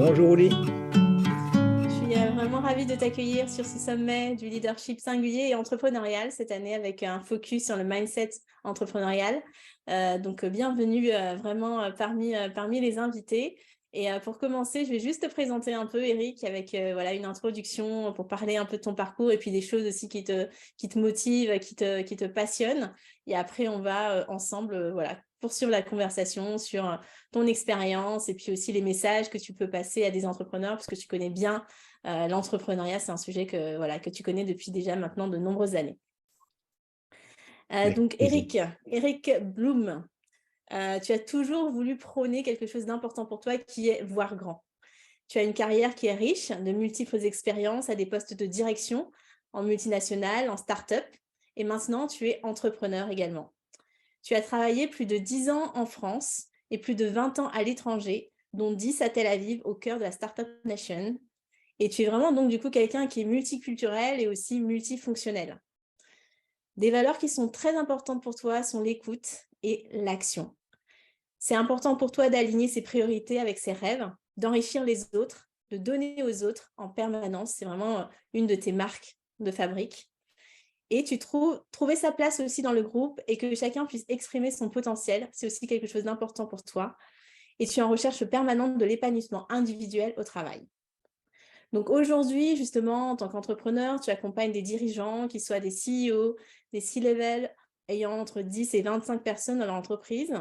Bonjour Oli. Je suis vraiment ravie de t'accueillir sur ce sommet du leadership singulier et entrepreneurial cette année avec un focus sur le mindset entrepreneurial. Bienvenue vraiment parmi les invités. Et pour commencer, je vais juste te présenter un peu, Eric, avec une introduction pour parler un peu de ton parcours et puis des choses aussi qui te motivent, qui te passionnent. Et après, on va ensemble poursuivre la conversation sur ton expérience et puis aussi les messages que tu peux passer à des entrepreneurs parce que tu connais bien l'entrepreneuriat, c'est un sujet que tu connais depuis déjà maintenant de nombreuses années. Avec Donc, plaisir. Eric Bloom, tu as toujours voulu prôner quelque chose d'important pour toi qui est voir grand. Tu as une carrière qui est riche de multiples expériences à des postes de direction en multinationale, en start-up et maintenant tu es entrepreneur également. Tu as travaillé plus de 10 ans en France et plus de 20 ans à l'étranger, dont 10 à Tel Aviv au cœur de la Startup Nation. Et tu es vraiment donc du coup quelqu'un qui est multiculturel et aussi multifonctionnel. Des valeurs qui sont très importantes pour toi sont l'écoute et l'action. C'est important pour toi d'aligner ses priorités avec ses rêves, d'enrichir les autres, de donner aux autres en permanence. C'est vraiment une de tes marques de fabrique. Et tu trouver sa place aussi dans le groupe et que chacun puisse exprimer son potentiel. C'est aussi quelque chose d'important pour toi. Et tu es en recherche permanente de l'épanouissement individuel au travail. Donc aujourd'hui, justement, en tant qu'entrepreneur, tu accompagnes des dirigeants qui soient des CEO, des C-level ayant entre 10 et 25 personnes dans leur entreprise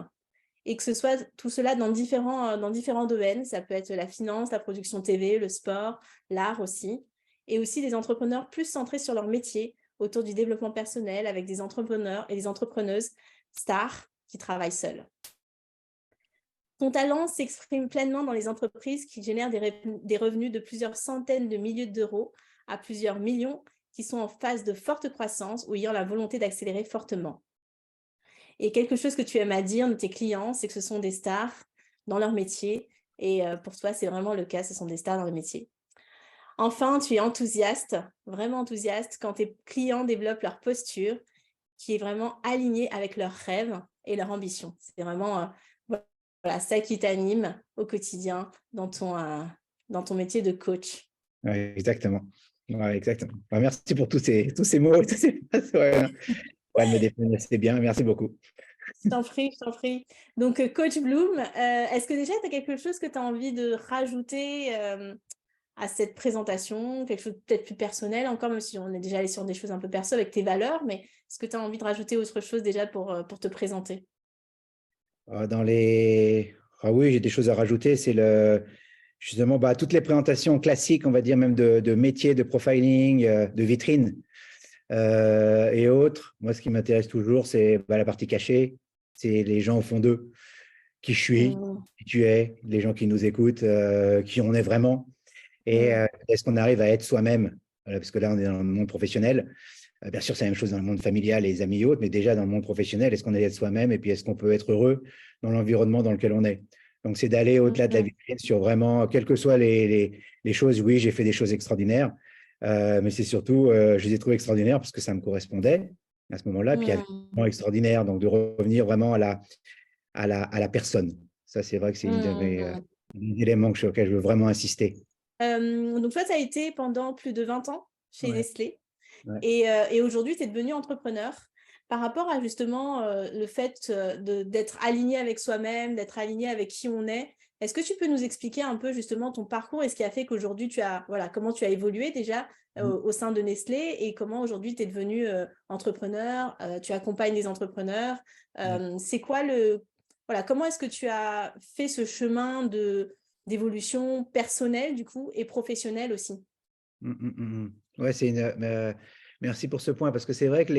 et que ce soit tout cela dans différents domaines. Ça peut être la finance, la production TV, le sport, l'art aussi. Et aussi des entrepreneurs plus centrés sur leur métier autour du développement personnel avec des entrepreneurs et des entrepreneuses stars qui travaillent seuls. Ton talent s'exprime pleinement dans les entreprises qui génèrent des revenus de plusieurs centaines de milliers d'euros à plusieurs millions qui sont en phase de forte croissance ou ayant la volonté d'accélérer fortement. Et quelque chose que tu aimes à dire de tes clients, c'est que ce sont des stars dans leur métier. Et pour toi, c'est vraiment le cas, ce sont des stars dans le métier. Enfin, tu es enthousiaste, vraiment enthousiaste quand tes clients développent leur posture qui est vraiment alignée avec leurs rêves et leurs ambitions. C'est vraiment ça qui t'anime au quotidien dans ton métier de coach. Ouais, exactement. Ouais, exactement. Ouais, merci pour tous ces mots. Ouais, non. Ouais, elle me définit assez bien. Merci beaucoup. Je t'en prie, je t'en prie. Donc, Coach Bloom, est-ce que déjà tu as quelque chose que tu as envie de rajouter à cette présentation, quelque chose peut-être plus personnel encore, même si on est déjà allé sur des choses un peu perso avec tes valeurs, mais est-ce que tu as envie de rajouter autre chose déjà pour te présenter? Dans oui, j'ai des choses à rajouter. Justement, toutes les présentations classiques, on va dire même de métiers, de profiling, de vitrine et autres. Moi, ce qui m'intéresse toujours, c'est la partie cachée. C'est les gens au fond d'eux. Qui je suis, qui tu es, les gens qui nous écoutent, qui on est vraiment. Et est-ce qu'on arrive à être soi-même? Parce que là, on est dans le monde professionnel. Bien sûr, c'est la même chose dans le monde familial, les amis et autres, mais déjà dans le monde professionnel, est-ce qu'on est être soi-même et puis est-ce qu'on peut être heureux dans l'environnement dans lequel on est? Donc, c'est d'aller au-delà de la vitrine sur vraiment, quelles que soient les choses. Oui, j'ai fait des choses extraordinaires, mais c'est surtout, je les ai trouvées extraordinaires parce que ça me correspondait à ce moment-là. Puis, il y avait vraiment extraordinaire, donc de revenir vraiment à la personne. Ça, c'est vrai que c'est des éléments sur lesquels je veux vraiment insister. Donc, toi, tu as été pendant plus de 20 ans chez Ouais, Nestlé. ouais. Et aujourd'hui, tu es devenu entrepreneur. Par rapport à justement le fait d'être aligné avec soi-même, d'être aligné avec qui on est-ce que tu peux nous expliquer un peu justement ton parcours et ce qui a fait qu'aujourd'hui, comment tu as évolué déjà au sein de Nestlé et comment aujourd'hui tu es devenu entrepreneur, tu accompagnes les entrepreneurs. C'est quoi comment est-ce que tu as fait ce chemin d'évolution personnelle du coup et professionnelle aussi? Ouais, merci pour ce point parce que c'est vrai que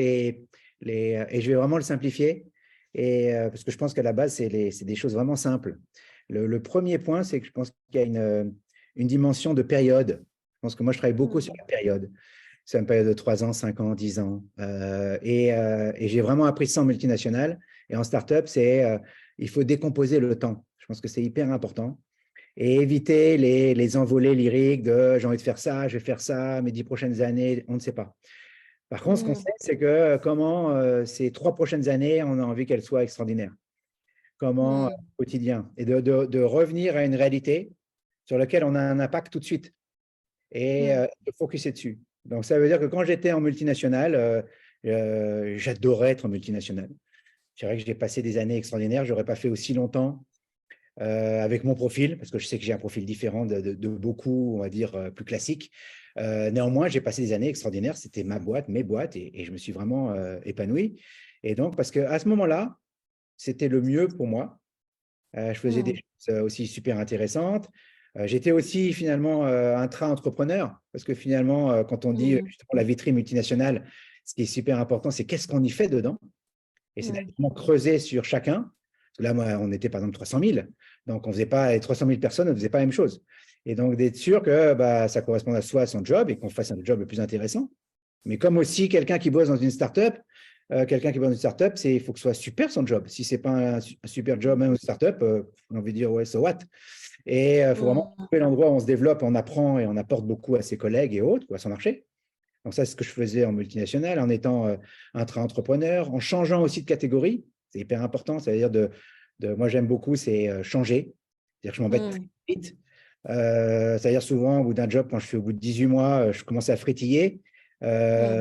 et je vais vraiment le simplifier parce que je pense qu'à la base, c'est des choses vraiment simples. Le premier point, c'est que je pense qu'il y a une dimension de période. Je pense que moi, je travaille beaucoup sur la période. C'est une période de 3 ans, 5 ans, 10 ans. Et j'ai vraiment appris ça en multinationale. Et en startup, il faut décomposer le temps. Je pense que c'est hyper important. Et éviter les envolées lyriques de j'ai envie de faire ça, je vais faire ça, mes 10 prochaines années, on ne sait pas. Par contre, ce qu'on sait, c'est que comment ces 3 prochaines années, on a envie qu'elles soient extraordinaires. Comment quotidien. Et de revenir à une réalité sur lequel on a un impact tout de suite et Mm. de focuser dessus. Donc, ça veut dire que quand j'étais en multinationale, j'adorais être en multinationale. Je dirais que j'ai passé des années extraordinaires. Je n'aurais pas fait aussi longtemps avec mon profil, parce que je sais que j'ai un profil différent de beaucoup, on va dire, plus classique. Néanmoins, j'ai passé des années extraordinaires. C'était ma boîte, mes boîtes, et je me suis vraiment épanoui. Et donc, parce qu'à ce moment-là, c'était le mieux pour moi. Je faisais des Mm. choses aussi super intéressantes. J'étais aussi finalement intra-entrepreneur, parce que finalement, quand on dit Mm. justement la vitrine multinationale, ce qui est super important, c'est qu'est-ce qu'on y fait dedans. Et c'est Mm. d'aller creuser sur chacun. Parce que là, moi, on était par exemple 300 000. Donc, on faisait pas, les 300 000 personnes ne faisaient pas la même chose. Et donc, d'être sûr que bah, ça corresponde à soi, à son job, et qu'on fasse un job le plus intéressant. Mais comme aussi quelqu'un qui bosse dans une startup, il faut que ce soit super son job. Si ce n'est pas un super job, même une startup, on a envie de dire, ouais, so what? Et il faut vraiment Mm. trouver l'endroit où on se développe, on apprend et on apporte beaucoup à ses collègues et autres, ou à son marché. Donc ça, c'est ce que je faisais en multinational, en étant intra-entrepreneur, en changeant aussi de catégorie. C'est hyper important. C'est-à-dire moi, j'aime beaucoup, c'est changer. C'est-à-dire que je m'embête très Mm. vite. C'est-à-dire souvent, au bout d'un job, quand je fais au bout de 18 mois, je commence à frétiller. Euh,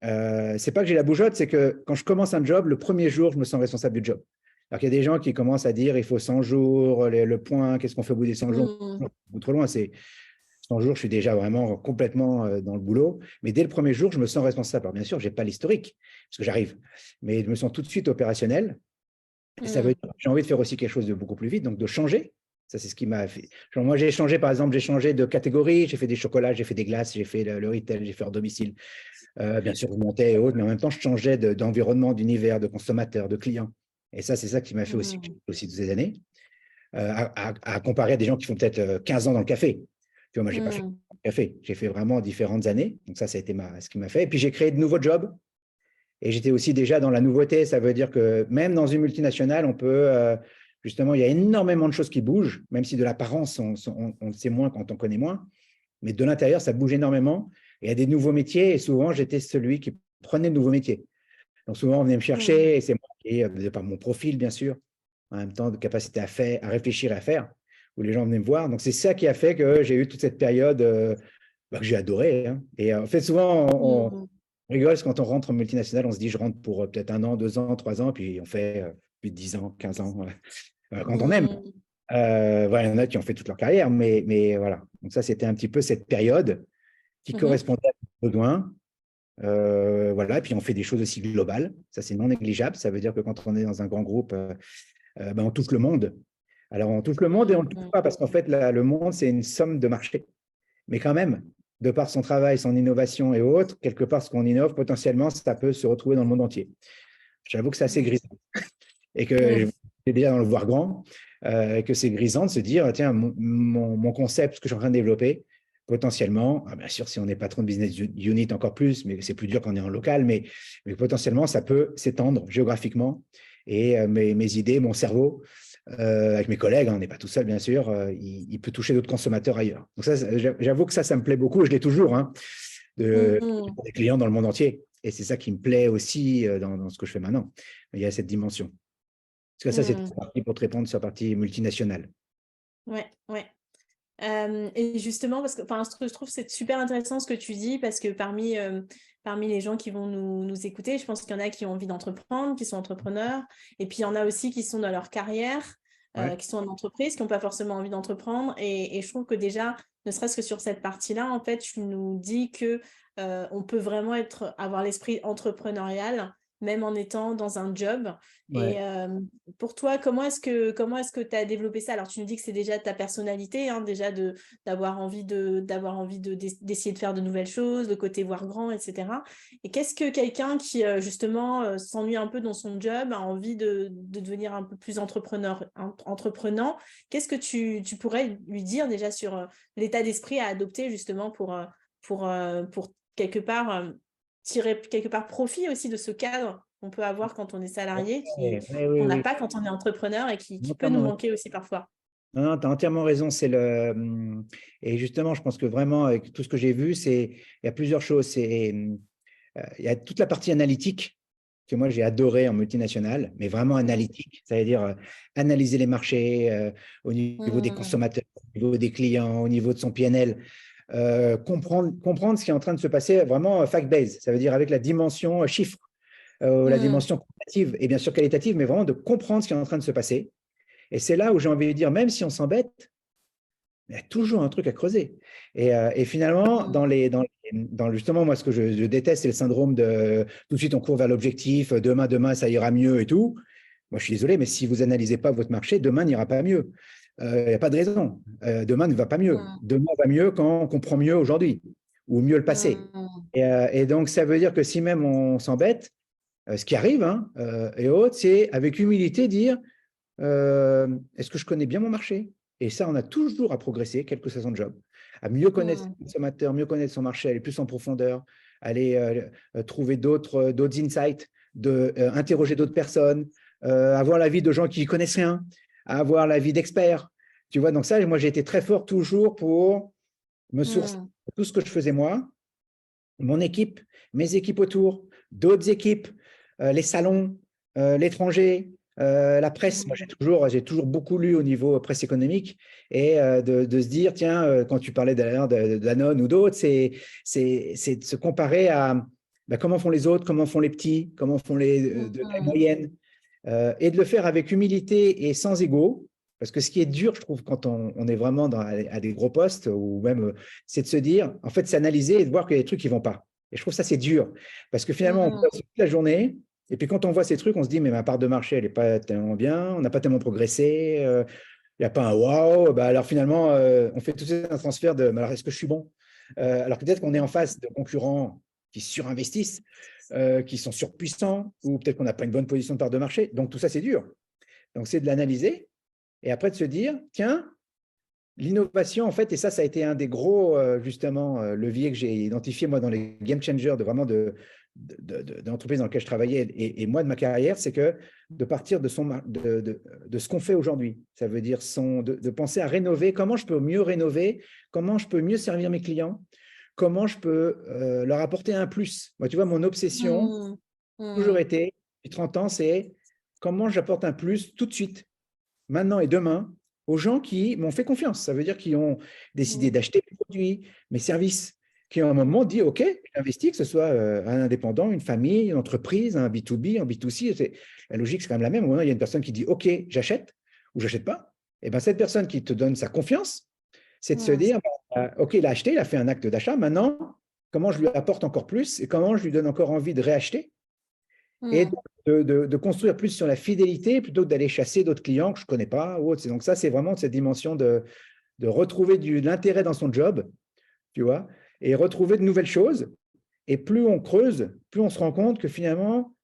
Mm. c'est pas que j'ai la bougeotte, c'est que quand je commence un job, le premier jour, je me sens responsable du job. Alors qu'il y a des gens qui commencent à dire il faut 100 jours, le point, qu'est-ce qu'on fait au bout des 100 jours? Mm. Trop loin, c'est 100 jours, je suis déjà vraiment complètement dans le boulot. Mais dès le premier jour, je me sens responsable. Alors, bien sûr, je n'ai pas l'historique, parce que j'arrive. Mais je me sens tout de suite opérationnel. Et ça veut Mm. dire que j'ai envie de faire aussi quelque chose de beaucoup plus vite, donc de changer. Ça, c'est ce qui m'a fait. Genre, moi, j'ai changé, par exemple, j'ai changé de catégorie. J'ai fait des chocolats, j'ai fait des glaces, j'ai fait le retail, j'ai fait hors domicile. Bien sûr, je montais et autres, mais en même temps, je changeais d'environnement, d'univers, de consommateur, de client. Et ça, c'est ça qui m'a fait aussi toutes ces années, à comparer à des gens qui font peut-être 15 ans dans le café. Tu vois, moi, je n'ai pas fait Mm. le café. J'ai fait vraiment différentes années. Donc, ça a été ce qui m'a fait. Et puis, j'ai créé de nouveaux jobs. Et j'étais aussi déjà dans la nouveauté. Ça veut dire que même dans une multinationale, on peut, justement, il y a énormément de choses qui bougent, même si de l'apparence, on sait moins quand on connaît moins. Mais de l'intérieur, ça bouge énormément. Et il y a des nouveaux métiers. Et souvent, j'étais celui qui prenait de nouveaux métiers. Donc, souvent, on venait me Mm. chercher. Et c'est moi qui, de par mon profil, bien sûr, en même temps, de capacité à faire, à réfléchir et à faire, où les gens venaient me voir. Donc, c'est ça qui a fait que j'ai eu toute cette période que j'ai adorée, hein. Et en fait, souvent, on Mm. rigole parce que quand on rentre en multinationale, on se dit, je rentre pour peut-être 1 an, 2 ans, 3 ans, puis on fait plus de 10 ans, 15 ans, quand on aime. Mm. Voilà, il y en a qui ont fait toute leur carrière, mais voilà. Donc, ça, c'était un petit peu cette période qui Mhm. correspondait à nos besoins. Voilà, et puis on fait des choses aussi globales. Ça, c'est non négligeable. Ça veut dire que quand on est dans un grand groupe, ben, on touche le monde. Alors, on touche le monde et on ne le touche Mm. pas parce qu'en fait, le monde, c'est une somme de marchés. Mais quand même, de par son travail, son innovation et autres, quelque part, ce qu'on innove, potentiellement, ça peut se retrouver dans le monde entier. J'avoue que c'est assez Mm. grisant et que Mm. j'ai déjà dans le voir grand, que c'est grisant de se dire, tiens, mon concept, ce que je suis en train de développer, potentiellement, bien sûr, si on est patron de business unit, encore plus, mais c'est plus dur quand on est en local, mais potentiellement, ça peut s'étendre géographiquement. Et mes idées, mon cerveau, avec mes collègues, hein, on n'est pas tout seul, bien sûr, il peut toucher d'autres consommateurs ailleurs. Donc ça, j'avoue que ça me plaît beaucoup, je l'ai toujours, hein, Mm. des clients dans le monde entier. Et c'est ça qui me plaît aussi dans ce que je fais maintenant. Il y a cette dimension. Parce que ça, c'est Mm. parti pour te répondre sur la partie multinationale. Ouais, ouais. Et justement, parce que enfin, je trouve que c'est super intéressant ce que tu dis, parce que parmi les gens qui vont nous écouter, je pense qu'il y en a qui ont envie d'entreprendre, qui sont entrepreneurs, et puis il y en a aussi qui sont dans leur carrière, Ouais, qui sont en entreprise, qui n'ont pas forcément envie d'entreprendre. Et je trouve que déjà, ne serait-ce que sur cette partie-là, en fait, tu nous dis que on peut vraiment avoir l'esprit entrepreneurial, même en étant dans un job. Et ouais. pour toi, comment est-ce que tu as développé ça? Alors, tu nous dis que c'est déjà ta personnalité, hein, déjà d'essayer de faire de nouvelles choses, le côté voir grand, etc. Et qu'est-ce que quelqu'un qui, justement, s'ennuie un peu dans son job, a envie de devenir un peu plus entreprenant, qu'est-ce que tu pourrais lui dire déjà sur l'état d'esprit à adopter, justement, pour quelque part tirer quelque part profit aussi de ce cadre qu'on peut avoir quand on est salarié, Ouais, ouais, oui, qu'on n'a oui. pas quand on est entrepreneur et qui peut nous Entièrement. manquer aussi parfois. Non, non, tu as entièrement raison. Et justement, je pense que vraiment, avec tout ce que j'ai vu, il y a plusieurs choses. Il y a toute la partie analytique que moi j'ai adoré en multinationale, mais vraiment analytique, c'est-à-dire analyser les marchés au niveau des consommateurs, au niveau des clients, au niveau de son PNL, comprendre ce qui est en train de se passer vraiment fact-based, ça veut dire avec la dimension chiffre, la dimension quantitative et bien sûr qualitative, mais vraiment de comprendre ce qui est en train de se passer. Et c'est là où j'ai envie de dire, même si on s'embête, il y a toujours un truc à creuser. Et finalement, justement, moi, ce que je déteste, c'est le syndrome de tout de suite, on court vers l'objectif, demain, ça ira mieux et tout. Moi, je suis désolé, mais si vous n'analysez pas votre marché, demain n'ira pas mieux. Il n'y a pas de raison. Demain ne va pas mieux. Demain va mieux quand on comprend mieux aujourd'hui ou mieux le passé. Et donc, ça veut dire que si même on s'embête, ce qui arrive, hein, et autres, c'est avec humilité dire est-ce que je connais bien mon marché? Et ça, on a toujours à progresser, quel que soit son job, à mieux connaître ses consommateurs, mieux connaître son marché, aller plus en profondeur, aller trouver d'autres insights, interroger d'autres personnes, avoir l'avis de gens qui ne connaissent rien, avoir l'avis d'experts. Tu vois, donc ça, moi, j'ai été très fort toujours pour me sourcer tout ce que je faisais moi, mon équipe, mes équipes autour, d'autres équipes, les salons, l'étranger, la presse. Moi, j'ai toujours beaucoup lu au niveau presse économique et de se dire, tiens, quand tu parlais d'ailleurs de Danone ou d'autres, c'est de se comparer à comment font les autres, comment font les petits, comment font de la moyenne, et de le faire avec humilité et sans ego. Parce que ce qui est dur, je trouve, quand on est vraiment à des gros postes, ou même, c'est de se dire, en fait, c'est analyser et de voir qu'il y a des trucs qui ne vont pas. Et je trouve ça, c'est dur. Parce que finalement, on passe toute la journée, et puis quand on voit ces trucs, on se dit, mais ma part de marché, elle n'est pas tellement bien, on n'a pas tellement progressé, il n'y a pas un wow. Bah, alors finalement, on fait tout un transfert de, mais alors est-ce que je suis bon? Alors peut-être qu'on est en face de concurrents qui surinvestissent, qui sont surpuissants, ou peut-être qu'on n'a pas une bonne position de part de marché. Donc tout ça, c'est dur. Donc c'est de l'analyser. Et après, de se dire, tiens, l'innovation, en fait, et ça a été un des gros, justement, leviers que j'ai identifié, moi, dans les game changers de vraiment de l'entreprise dans laquelle je travaillais et moi, de ma carrière, c'est que de partir de ce qu'on fait aujourd'hui. Ça veut dire de penser à rénover, comment je peux mieux rénover, comment je peux mieux servir mes clients, comment je peux leur apporter un plus. Moi, tu vois, mon obsession, toujours été, depuis 30 ans, c'est comment j'apporte un plus tout de suite, maintenant et demain, aux gens qui m'ont fait confiance. Ça veut dire qu'ils ont décidé d'acheter mes produits, mes services, qui à un moment dit, OK, j'investis, que ce soit un indépendant, une famille, une entreprise, un B2B, un B2C. La logique, c'est quand même la même. Au moment, il y a une personne qui dit, OK, j'achète ou j'achète pas. Et bien, cette personne qui te donne sa confiance, c'est de se dire, OK, il a acheté, il a fait un acte d'achat. Maintenant, comment je lui apporte encore plus et comment je lui donne encore envie de réacheter et de construire plus sur la fidélité plutôt que d'aller chasser d'autres clients que je ne connais pas ou autre. Donc ça, c'est vraiment cette dimension de retrouver de l'intérêt dans son job, tu vois, et retrouver de nouvelles choses. Et plus on creuse, plus on se rend compte que finalement,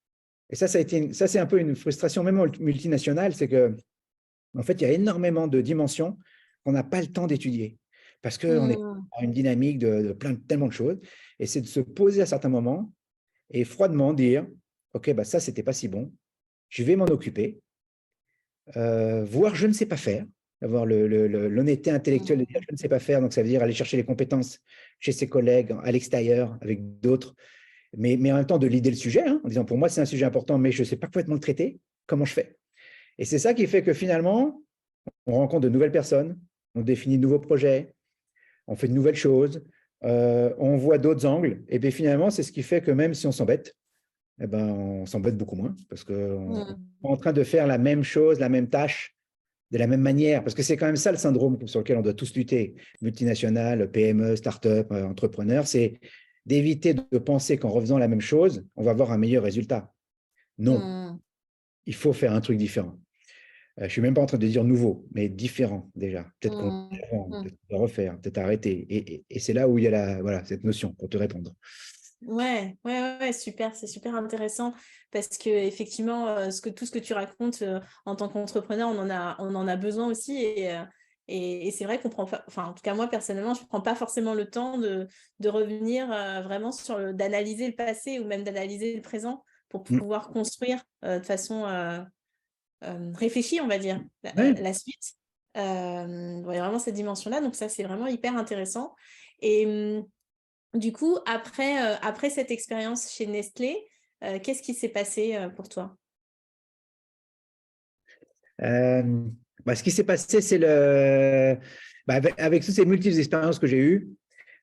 et ça c'est un peu une frustration même multinationale, c'est que en fait, il y a énormément de dimensions qu'on n'a pas le temps d'étudier parce qu'on est dans une dynamique de tellement de choses. Et c'est de se poser à certains moments et froidement dire, OK, bah ça, c'était pas si bon. Je vais m'en occuper. Voir je ne sais pas faire, avoir l'honnêteté intellectuelle de dire je ne sais pas faire. Donc, ça veut dire aller chercher les compétences chez ses collègues, à l'extérieur, avec d'autres. Mais en même temps, de leader le sujet, hein, en disant pour moi, c'est un sujet important, mais je ne sais pas complètement le traiter. Comment je fais? Et c'est ça qui fait que finalement, on rencontre de nouvelles personnes, on définit de nouveaux projets, on fait de nouvelles choses, on voit d'autres angles. Et puis finalement, c'est ce qui fait que même si on s'embête, eh ben, on s'embête beaucoup moins parce qu'on est en train de faire la même chose, la même tâche, de la même manière. Parce que c'est quand même ça le syndrome sur lequel on doit tous lutter, multinationales, PME, start-up, entrepreneurs, c'est d'éviter de penser qu'en refaisant la même chose, on va avoir un meilleur résultat. Non, il faut faire un truc différent. Je ne suis même pas en train de dire nouveau, mais différent déjà. Peut-être qu'on peut refaire, peut-être arrêter. Et c'est là où il y a voilà, cette notion pour te répondre. Ouais, super, c'est super intéressant parce que effectivement, tout ce que tu racontes en tant qu'entrepreneur, on en a besoin aussi et c'est vrai qu'on prend pas, enfin en tout cas moi personnellement, je prends pas forcément le temps de revenir vraiment d'analyser le passé ou même d'analyser le présent pour pouvoir construire de façon réfléchie, on va dire, la suite. Ouais, vraiment cette dimension-là, donc ça c'est vraiment hyper intéressant. Et du coup, après cette expérience chez Nestlé, Qu'est-ce qui s'est passé pour toi? Ce qui s'est passé, c'est avec toutes ces multiples expériences que j'ai eues,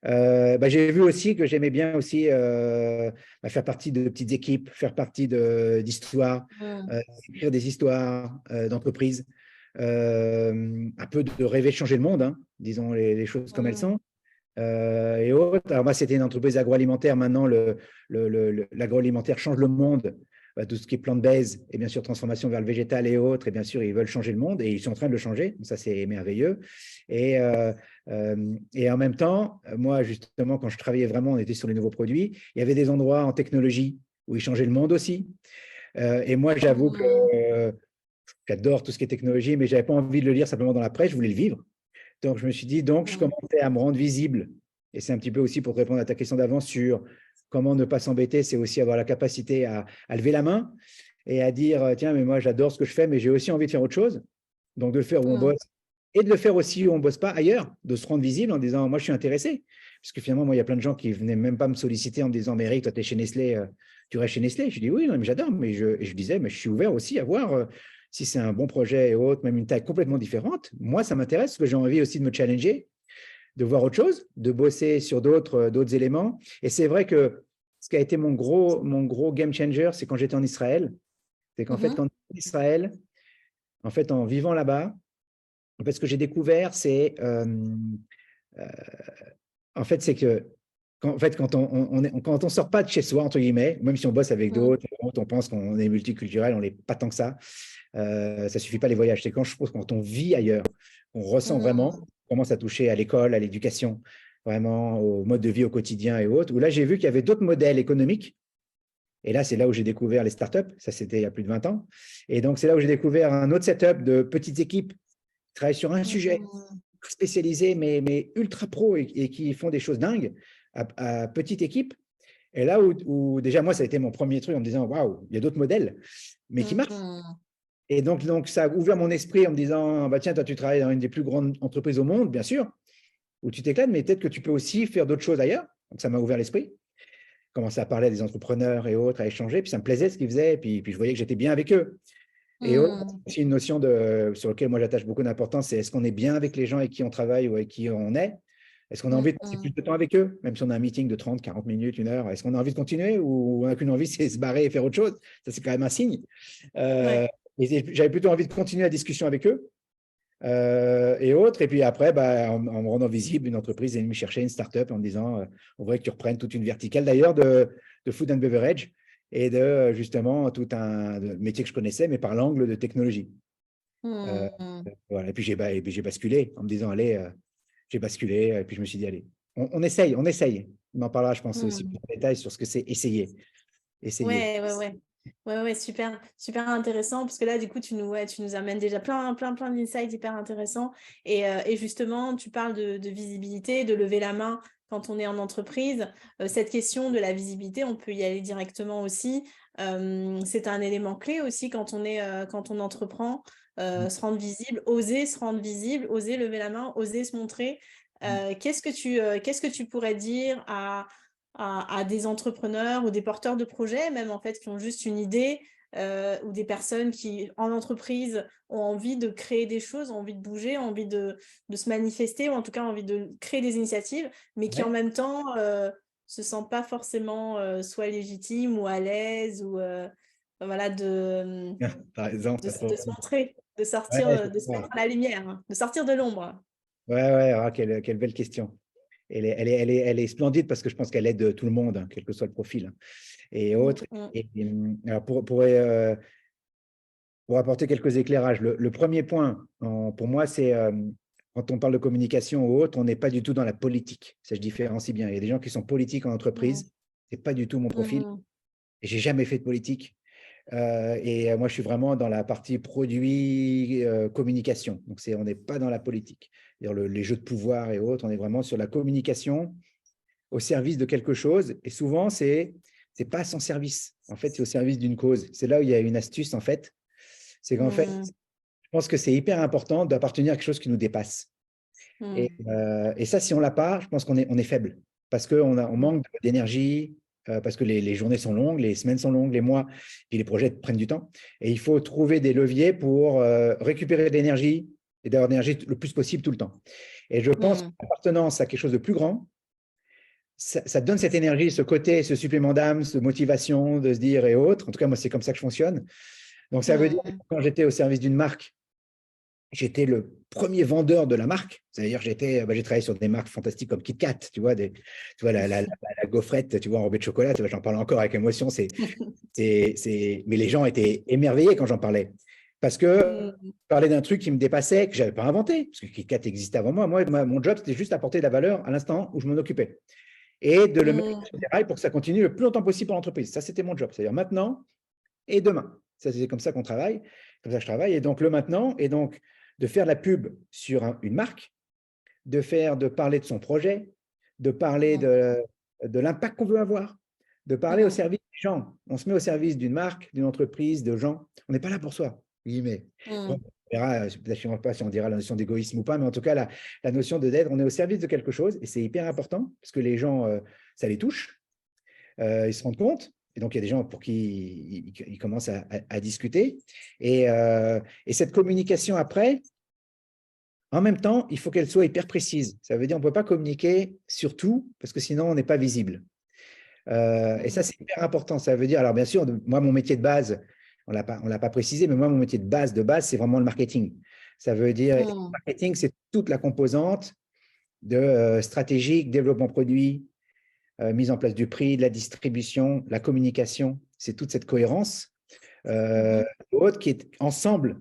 j'ai vu aussi que j'aimais bien aussi faire partie de petites équipes, faire partie d'histoires, Mm. écrire des histoires d'entreprise, un peu de rêver de changer le monde, hein, disons les choses comme elles Mm. sont. Et autres. Alors moi, c'était une entreprise agroalimentaire. Maintenant, l'agroalimentaire change le monde. Tout ce qui est plant-based et bien sûr transformation vers le végétal et autres. Et bien sûr, ils veulent changer le monde et ils sont en train de le changer. Donc ça, c'est merveilleux. Et en même temps, moi, justement, quand je travaillais vraiment, on était sur les nouveaux produits. Il y avait des endroits en technologie où ils changeaient le monde aussi. Et moi, j'avoue que Mm. j'adore tout ce qui est technologie, mais je n'avais pas envie de le lire simplement dans la presse. Je voulais le vivre. Donc, je me suis dit, donc, je Mm. commençais à me rendre visible. Et c'est un petit peu aussi pour répondre à ta question d'avant sur comment ne pas s'embêter, c'est aussi avoir la capacité à lever la main et à dire, tiens, mais moi, j'adore ce que je fais, mais j'ai aussi envie de faire autre chose. Donc, de le faire où on Mm. bosse et de le faire aussi où on ne bosse pas ailleurs, de se rendre visible en disant, moi, je suis intéressé. Parce que finalement, moi, il y a plein de gens qui ne venaient même pas me solliciter en me disant, mais Eric, toi, tu es chez Nestlé, tu restes chez Nestlé. Je dis, oui, non, mais j'adore. Mais je disais, mais je suis ouvert aussi à voir si c'est un bon projet et autres, même une taille complètement différente. Moi, ça m'intéresse parce que j'ai envie aussi de me challenger, de voir autre chose, de bosser sur d'autres éléments. Et c'est vrai que ce qui a été mon gros game changer, c'est quand j'étais en Israël. C'est qu'en fait, Mhm. quand en Israël, en fait, en vivant là-bas, en fait, ce que j'ai découvert, c'est euh, en fait, c'est que quand on sort pas de chez soi, entre guillemets, même si on bosse avec Mm. d'autres, on pense qu'on est multiculturel, on n'est pas tant que ça. Ça suffit pas les voyages. C'est quand on vit ailleurs, on ressent vraiment, Mm. on commence à toucher à l'école, à l'éducation, vraiment au mode de vie au quotidien et autres. Où là, j'ai vu qu'il y avait d'autres modèles économiques. Et là, c'est là où j'ai découvert les startups. Ça, c'était il y a plus de 20 ans. Et donc, c'est là où j'ai découvert un autre setup de petites équipes qui travaillent sur un sujet Mm. spécialisé, mais ultra pro et qui font des choses dingues à petite équipe. Et là où déjà, moi, ça a été mon premier truc en me disant, waouh, il y a d'autres modèles, mais qui marchent. Mm. Et donc, ça a ouvert mon esprit en me disant, bah, tiens, toi, tu travailles dans une des plus grandes entreprises au monde, bien sûr, où tu t'éclates, mais peut-être que tu peux aussi faire d'autres choses ailleurs. Donc, ça m'a ouvert l'esprit. Commencer à parler à des entrepreneurs et autres, à échanger. Puis ça me plaisait ce qu'ils faisaient. Puis je voyais que j'étais bien avec eux. Et Mm. aussi une notion sur laquelle moi j'attache beaucoup d'importance, c'est est-ce qu'on est bien avec les gens avec qui on travaille ou avec qui on est? Est-ce qu'on a envie de passer plus Mm. de temps avec eux, même si on a un meeting de 30, 40 minutes, une heure? Est-ce qu'on a envie de continuer ou on n'a qu'une envie, c'est se barrer et faire autre chose? Ça, c'est quand même un signe. Euh, Ouais. et j'avais plutôt envie de continuer la discussion avec eux et autres. Et puis après, en me rendant visible, une entreprise est venue me chercher, une start-up, en me disant on voudrait que tu reprennes toute une verticale d'ailleurs de food and beverage et de justement tout un métier que je connaissais, mais par l'angle de technologie. Euh, Mm. voilà. Et puis j'ai basculé en me disant allez, j'ai basculé. Et puis je me suis dit allez, on essaye, on essaye. On en parlera, je pense, aussi plus Mm. en détail sur ce que c'est essayer. Essayer. Ouais, ouais, ouais. Ouais, ouais, super, super intéressant parce que là, du coup, ouais, tu nous amènes déjà plein d'insights hyper intéressants. Et justement, tu parles de visibilité, de lever la main quand on est en entreprise. Cette question de la visibilité, on peut y aller directement aussi. C'est un élément clé aussi quand on entreprend, se rendre visible, oser se rendre visible, oser lever la main, oser se montrer. Qu'est-ce que tu pourrais dire à des entrepreneurs ou des porteurs de projets, même en fait, qui ont juste une idée, ou des personnes qui, en entreprise, ont envie de créer des choses, ont envie de bouger, ont envie de se manifester, ou en tout cas ont envie de créer des initiatives, mais qui en Ouais. même temps se sentent pas forcément soit légitimes ou à l'aise, ou voilà, Par exemple, de se montrer, de ouais, sortir, je de se mettre comprends. à la lumière, hein, de sortir de l'ombre. Ouais, ouais, ah, quelle belle question. Elle est splendide parce que je pense qu'elle aide tout le monde, hein, quel que soit le profil, hein, et Mm, autres. mm, Alors pour apporter quelques éclairages, le premier point, pour moi, c'est quand on parle de communication ou autre, on n'est pas du tout dans la politique. Ça, je différencie bien. Il y a des gens qui sont politiques en mm, entreprise. C'est pas du tout mon profil. mm, Et j'ai jamais fait de politique. Moi, je suis vraiment dans la partie produit communication. Donc, on n'est pas dans la politique. C'est-à-dire les jeux de pouvoir et autres, on est vraiment sur la communication au service de quelque chose. Et souvent, c'est pas sans service. En fait, c'est au service d'une cause. C'est là où il y a une astuce, en fait. C'est qu'en fait, mm, je pense que c'est hyper important d'appartenir à quelque chose qui nous dépasse. mm, Et ça, si on l'a pas, je pense qu'on est faible parce qu'on manque d'énergie, parce que les journées sont longues, les semaines sont longues, les mois, puis les projets prennent du temps. Et il faut trouver des leviers pour récupérer de l'énergie et d'avoir de l'énergie le plus possible tout le temps. Et je pense que l'appartenance à quelque chose de plus grand, ça donne cette énergie, ce côté, ce supplément d'âme, de motivation, de se dire et autres. En tout cas, moi, c'est comme ça que je fonctionne. Donc, ça veut dire que quand j'étais au service d'une marque, j'étais le premier vendeur de la marque. C'est-à-dire, j'ai travaillé sur des marques fantastiques comme KitKat, tu vois, la gaufrette, tu vois, enrobée de chocolat, tu vois, j'en parle encore avec émotion. Mais les gens étaient émerveillés quand j'en parlais. Parce que je parlais d'un truc qui me dépassait, que je n'avais pas inventé, parce que KitKat existait avant moi. Moi, mon job, c'était juste apporter de la valeur à l'instant où je m'en occupais. Et de le mettre sur les rails pour que ça continue le plus longtemps possible pour l'entreprise. Ça, c'était mon job. C'est-à-dire maintenant et demain. Ça, c'est comme ça qu'on travaille, comme ça que je travaille. Et donc, le maintenant, et donc de faire de la pub sur une marque, de parler de son projet, de parler de l'impact qu'on veut avoir, de parler au service des gens. On se met au service d'une marque, d'une entreprise, de gens. On n'est pas là pour soi, guillemets. Bon, on verra, je ne sais pas si on dira la notion d'égoïsme ou pas, mais en tout cas, la notion d'aide, on est au service de quelque chose, et c'est hyper important, parce que les gens, ça les touche, ils se rendent compte. Et donc, il y a des gens pour qui ils commencent à discuter. Et cette communication après, en même temps, il faut qu'elle soit hyper précise. Ça veut dire qu'on ne peut pas communiquer sur tout, parce que sinon, on n'est pas visible. Et ça, c'est hyper important. Ça veut dire, alors bien sûr, moi, mon métier de base, on ne l'a pas précisé, mais moi, mon métier de base, c'est vraiment le marketing. Ça veut dire, le marketing, c'est toute la composante de stratégique, développement produit, mise en place du prix, de la distribution, la communication. C'est toute cette cohérence autre qui est ensemble.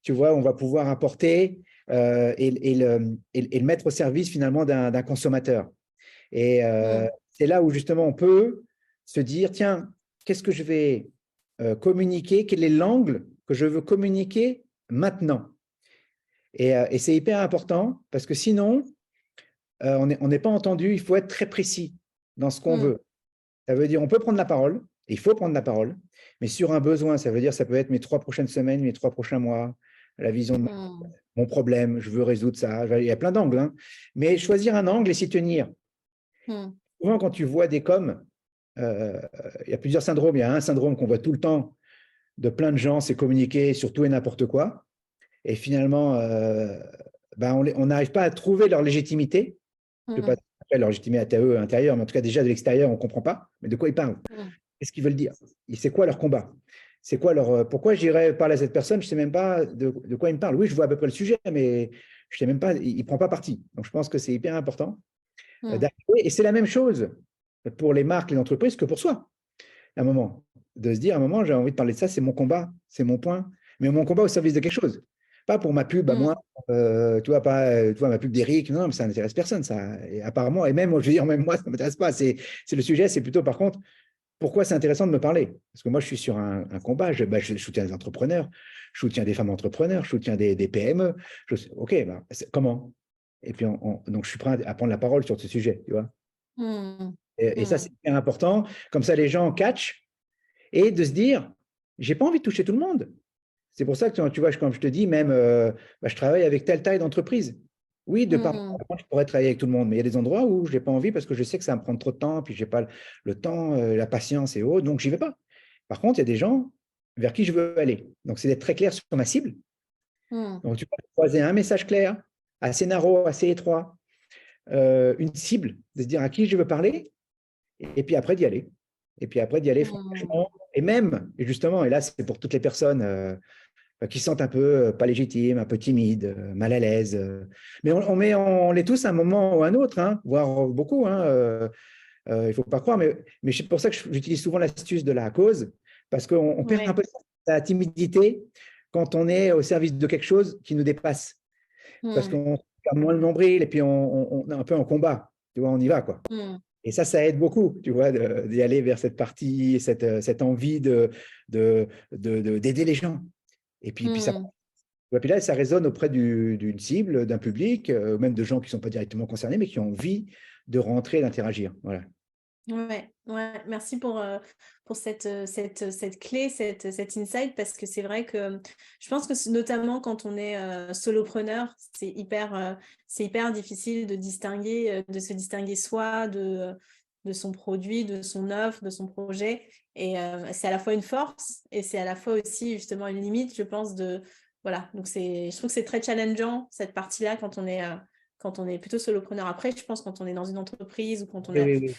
Tu vois, on va pouvoir apporter et le mettre au service finalement d'un consommateur. Et c'est là où justement on peut se dire, tiens, qu'est-ce que je vais communiquer? Quel est l'angle que je veux communiquer maintenant? Et c'est hyper important parce que sinon, on n'est pas entendu. Il faut être très précis dans ce qu'on veut. Ça veut dire, on peut prendre la parole, il faut prendre la parole, mais sur un besoin, ça veut dire, ça peut être mes 3 prochaines semaines, mes 3 prochains mois, la vision de mon problème, je veux résoudre ça. Il y a plein d'angles, hein. Mais choisir un angle et s'y tenir. Souvent, quand tu vois des coms, il y a plusieurs syndromes. Il y a un syndrome qu'on voit tout le temps de plein de gens, c'est communiquer sur tout et n'importe quoi. Et finalement, on n'arrive pas à trouver leur légitimité. Je ne sais pas leur légitimité à eux intérieure, mais en tout cas, déjà de l'extérieur, on ne comprend pas. Mais de quoi ils parlent? Qu'est-ce qu'ils veulent dire? C'est quoi leur combat? C'est quoi pourquoi j'irais parler à cette personne? Je ne sais même pas de quoi il me parle. Oui, je vois à peu près le sujet, mais je ne sais même pas, il ne prend pas parti. Donc, je pense que c'est hyper important d'arriver. Et c'est la même chose pour les marques, les entreprises, que pour soi. À un moment, de se dire, à un moment, j'ai envie de parler de ça, c'est mon combat, c'est mon point, mais mon combat au service de quelque chose. Pas pour ma pub à moi, tu vois, pas tu vois, ma pub d'Eric, non, mais ça n'intéresse personne, ça. Et apparemment, et même, je veux dire, même moi, ça ne m'intéresse pas. C'est le sujet, c'est plutôt, par contre, pourquoi c'est intéressant de me parler? Parce que moi, je suis sur un combat, je soutiens des entrepreneurs, je soutiens des femmes entrepreneurs, je soutiens des PME. OK, comment? Et puis, donc, je suis prêt à prendre la parole sur ce sujet, tu vois. Et ça, c'est hyper important. Comme ça, les gens catchent et de se dire, j'ai pas envie de toucher tout le monde. C'est pour ça que, tu vois, comme je te dis, même, je travaille avec telle taille d'entreprise. Oui, de par moi, je pourrais travailler avec tout le monde, mais il y a des endroits où je n'ai pas envie parce que je sais que ça va me prendre trop de temps, puis je n'ai pas le temps, la patience et autres, donc j'y vais pas. Par contre, il y a des gens vers qui je veux aller. Donc, c'est d'être très clair sur ma cible. Donc, tu peux choisir un message clair, assez narrow, assez étroit, une cible, de se dire à qui je veux parler, et puis après d'y aller. Et puis après d'y aller franchement. Et même, et justement, et là, c'est pour toutes les personnes qui se sentent un peu pas légitimes, un peu timides, mal à l'aise. Mais on l'est tous à un moment ou à un autre, hein, voire beaucoup. Hein, il ne faut pas croire. Mais c'est pour ça que j'utilise souvent l'astuce de la cause, parce qu'on perd un peu sa timidité quand on est au service de quelque chose qui nous dépasse. Parce qu'on perd moins le nombril et puis on est un peu en combat. Tu vois, on y va, quoi. Et ça aide beaucoup, tu vois, d'y aller vers cette partie, cette envie d'aider les gens. Et puis là, ça résonne auprès d'une cible, d'un public, même de gens qui ne sont pas directement concernés, mais qui ont envie de rentrer et d'interagir. Voilà. Ouais, merci pour cette clé, cet insight, parce que c'est vrai que je pense que notamment quand on est solopreneur, c'est hyper difficile de se distinguer soi, de son produit, de son offre, de son projet. Et c'est à la fois une force et c'est à la fois aussi justement une limite, je pense, de... Voilà, donc je trouve que c'est très challengeant, cette partie-là, quand on est plutôt solopreneur. Après, je pense quand on est dans une entreprise ou quand on Oui, a oui, oui.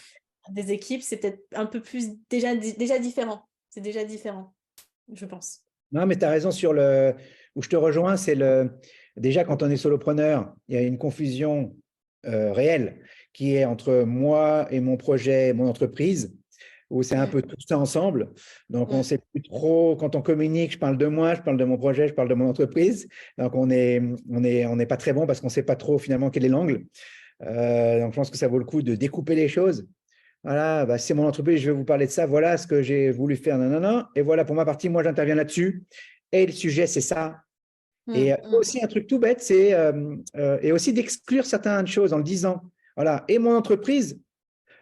des équipes, c'est peut-être un peu plus déjà différent. C'est déjà différent, je pense. Non, mais tu as raison où je te rejoins, déjà quand on est solopreneur, il y a une confusion réelle qui est entre moi et mon projet, mon entreprise, où c'est un peu tout ça ensemble. Donc, on ne sait plus trop, quand on communique, je parle de moi, je parle de mon projet, je parle de mon entreprise. Donc, on n'est pas très bon parce qu'on ne sait pas trop finalement quel est l'angle. Donc, je pense que ça vaut le coup de découper les choses. Voilà, bah, c'est mon entreprise, je vais vous parler de ça. Voilà ce que j'ai voulu faire, nanana. Et voilà, pour ma partie, moi, j'interviens là-dessus. Et le sujet, c'est ça. Et aussi, un truc tout bête, c'est et aussi d'exclure certaines choses en le disant. Voilà, et mon entreprise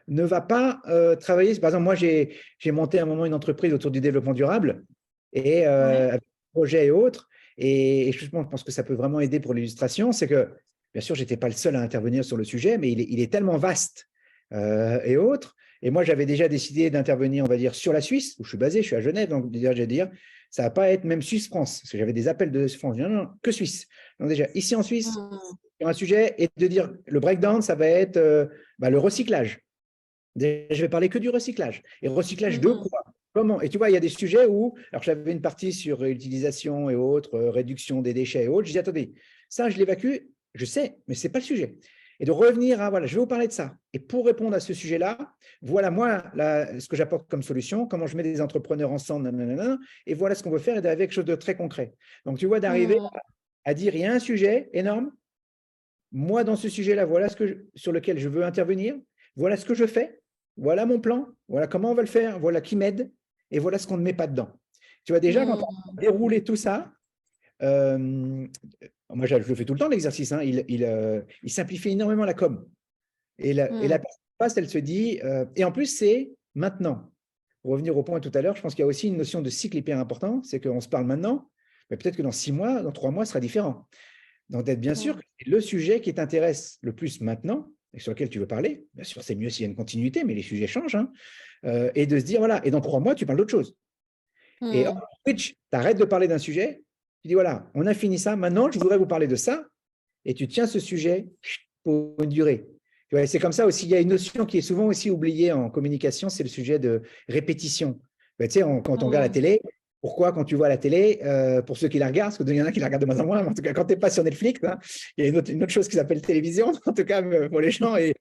ne va pas travailler. Par exemple, moi, j'ai monté à un moment une entreprise autour du développement durable et avec des projets et autres. Et justement, je pense que ça peut vraiment aider pour l'illustration. C'est que, bien sûr, je n'étais pas le seul à intervenir sur le sujet, mais il est tellement vaste et autres. Et moi, j'avais déjà décidé d'intervenir, on va dire, sur la Suisse, où je suis basé, je suis à Genève. Donc, déjà, je vais dire, ça ne va pas être même Suisse-France, parce que j'avais des appels de France. Non, non, que Suisse. Donc, déjà, ici en Suisse, sur un sujet, et de dire, le breakdown, ça va être le recyclage. Je vais parler que du recyclage. Et recyclage de quoi? Comment? Et tu vois, il y a des sujets où, alors j'avais une partie sur réutilisation et autres, réduction des déchets et autres. Je dis, attendez, ça, je l'évacue, je sais, mais ce n'est pas le sujet. Et de revenir à, voilà, je vais vous parler de ça. Et pour répondre à ce sujet-là, voilà, moi, ce que j'apporte comme solution, comment je mets des entrepreneurs ensemble, nanana, et voilà ce qu'on veut faire, et d'arriver à quelque chose de très concret. Donc, tu vois, d'arriver à dire, il y a un sujet énorme, moi, dans ce sujet-là, voilà sur lequel je veux intervenir, voilà ce que je fais, voilà mon plan, voilà comment on va le faire, voilà qui m'aide, et voilà ce qu'on ne met pas dedans. Tu vois, déjà, quand on a déroulé tout ça, moi, je le fais tout le temps, l'exercice, hein, il simplifie énormément la com. Et la personne face, elle se dit, et en plus, c'est maintenant. Pour revenir au point tout à l'heure, je pense qu'il y a aussi une notion de cycle hyper important, c'est qu'on se parle maintenant, mais peut-être que dans 6 mois, dans 3 mois, ce sera différent. Donc, d'être bien sûr que c'est le sujet qui t'intéresse le plus maintenant et sur lequel tu veux parler. Bien sûr, c'est mieux s'il y a une continuité, mais les sujets changent. Hein, et de se dire, voilà, et dans 3 mois, tu parles d'autre chose. Et hop, switch, tu arrêtes de parler d'un sujet, tu dis, voilà, on a fini ça, maintenant, je voudrais vous parler de ça, et tu tiens ce sujet pour une durée. C'est comme ça aussi, il y a une notion qui est souvent aussi oubliée en communication, c'est le sujet de répétition. Tu sais, quand on regarde la télé, pourquoi quand tu vois la télé, pour ceux qui la regardent, parce qu'il y en a qui la regardent de moins en moins, mais en tout cas, quand tu n'es pas sur Netflix, hein, il y a une autre chose qui s'appelle télévision, en tout cas pour les gens, et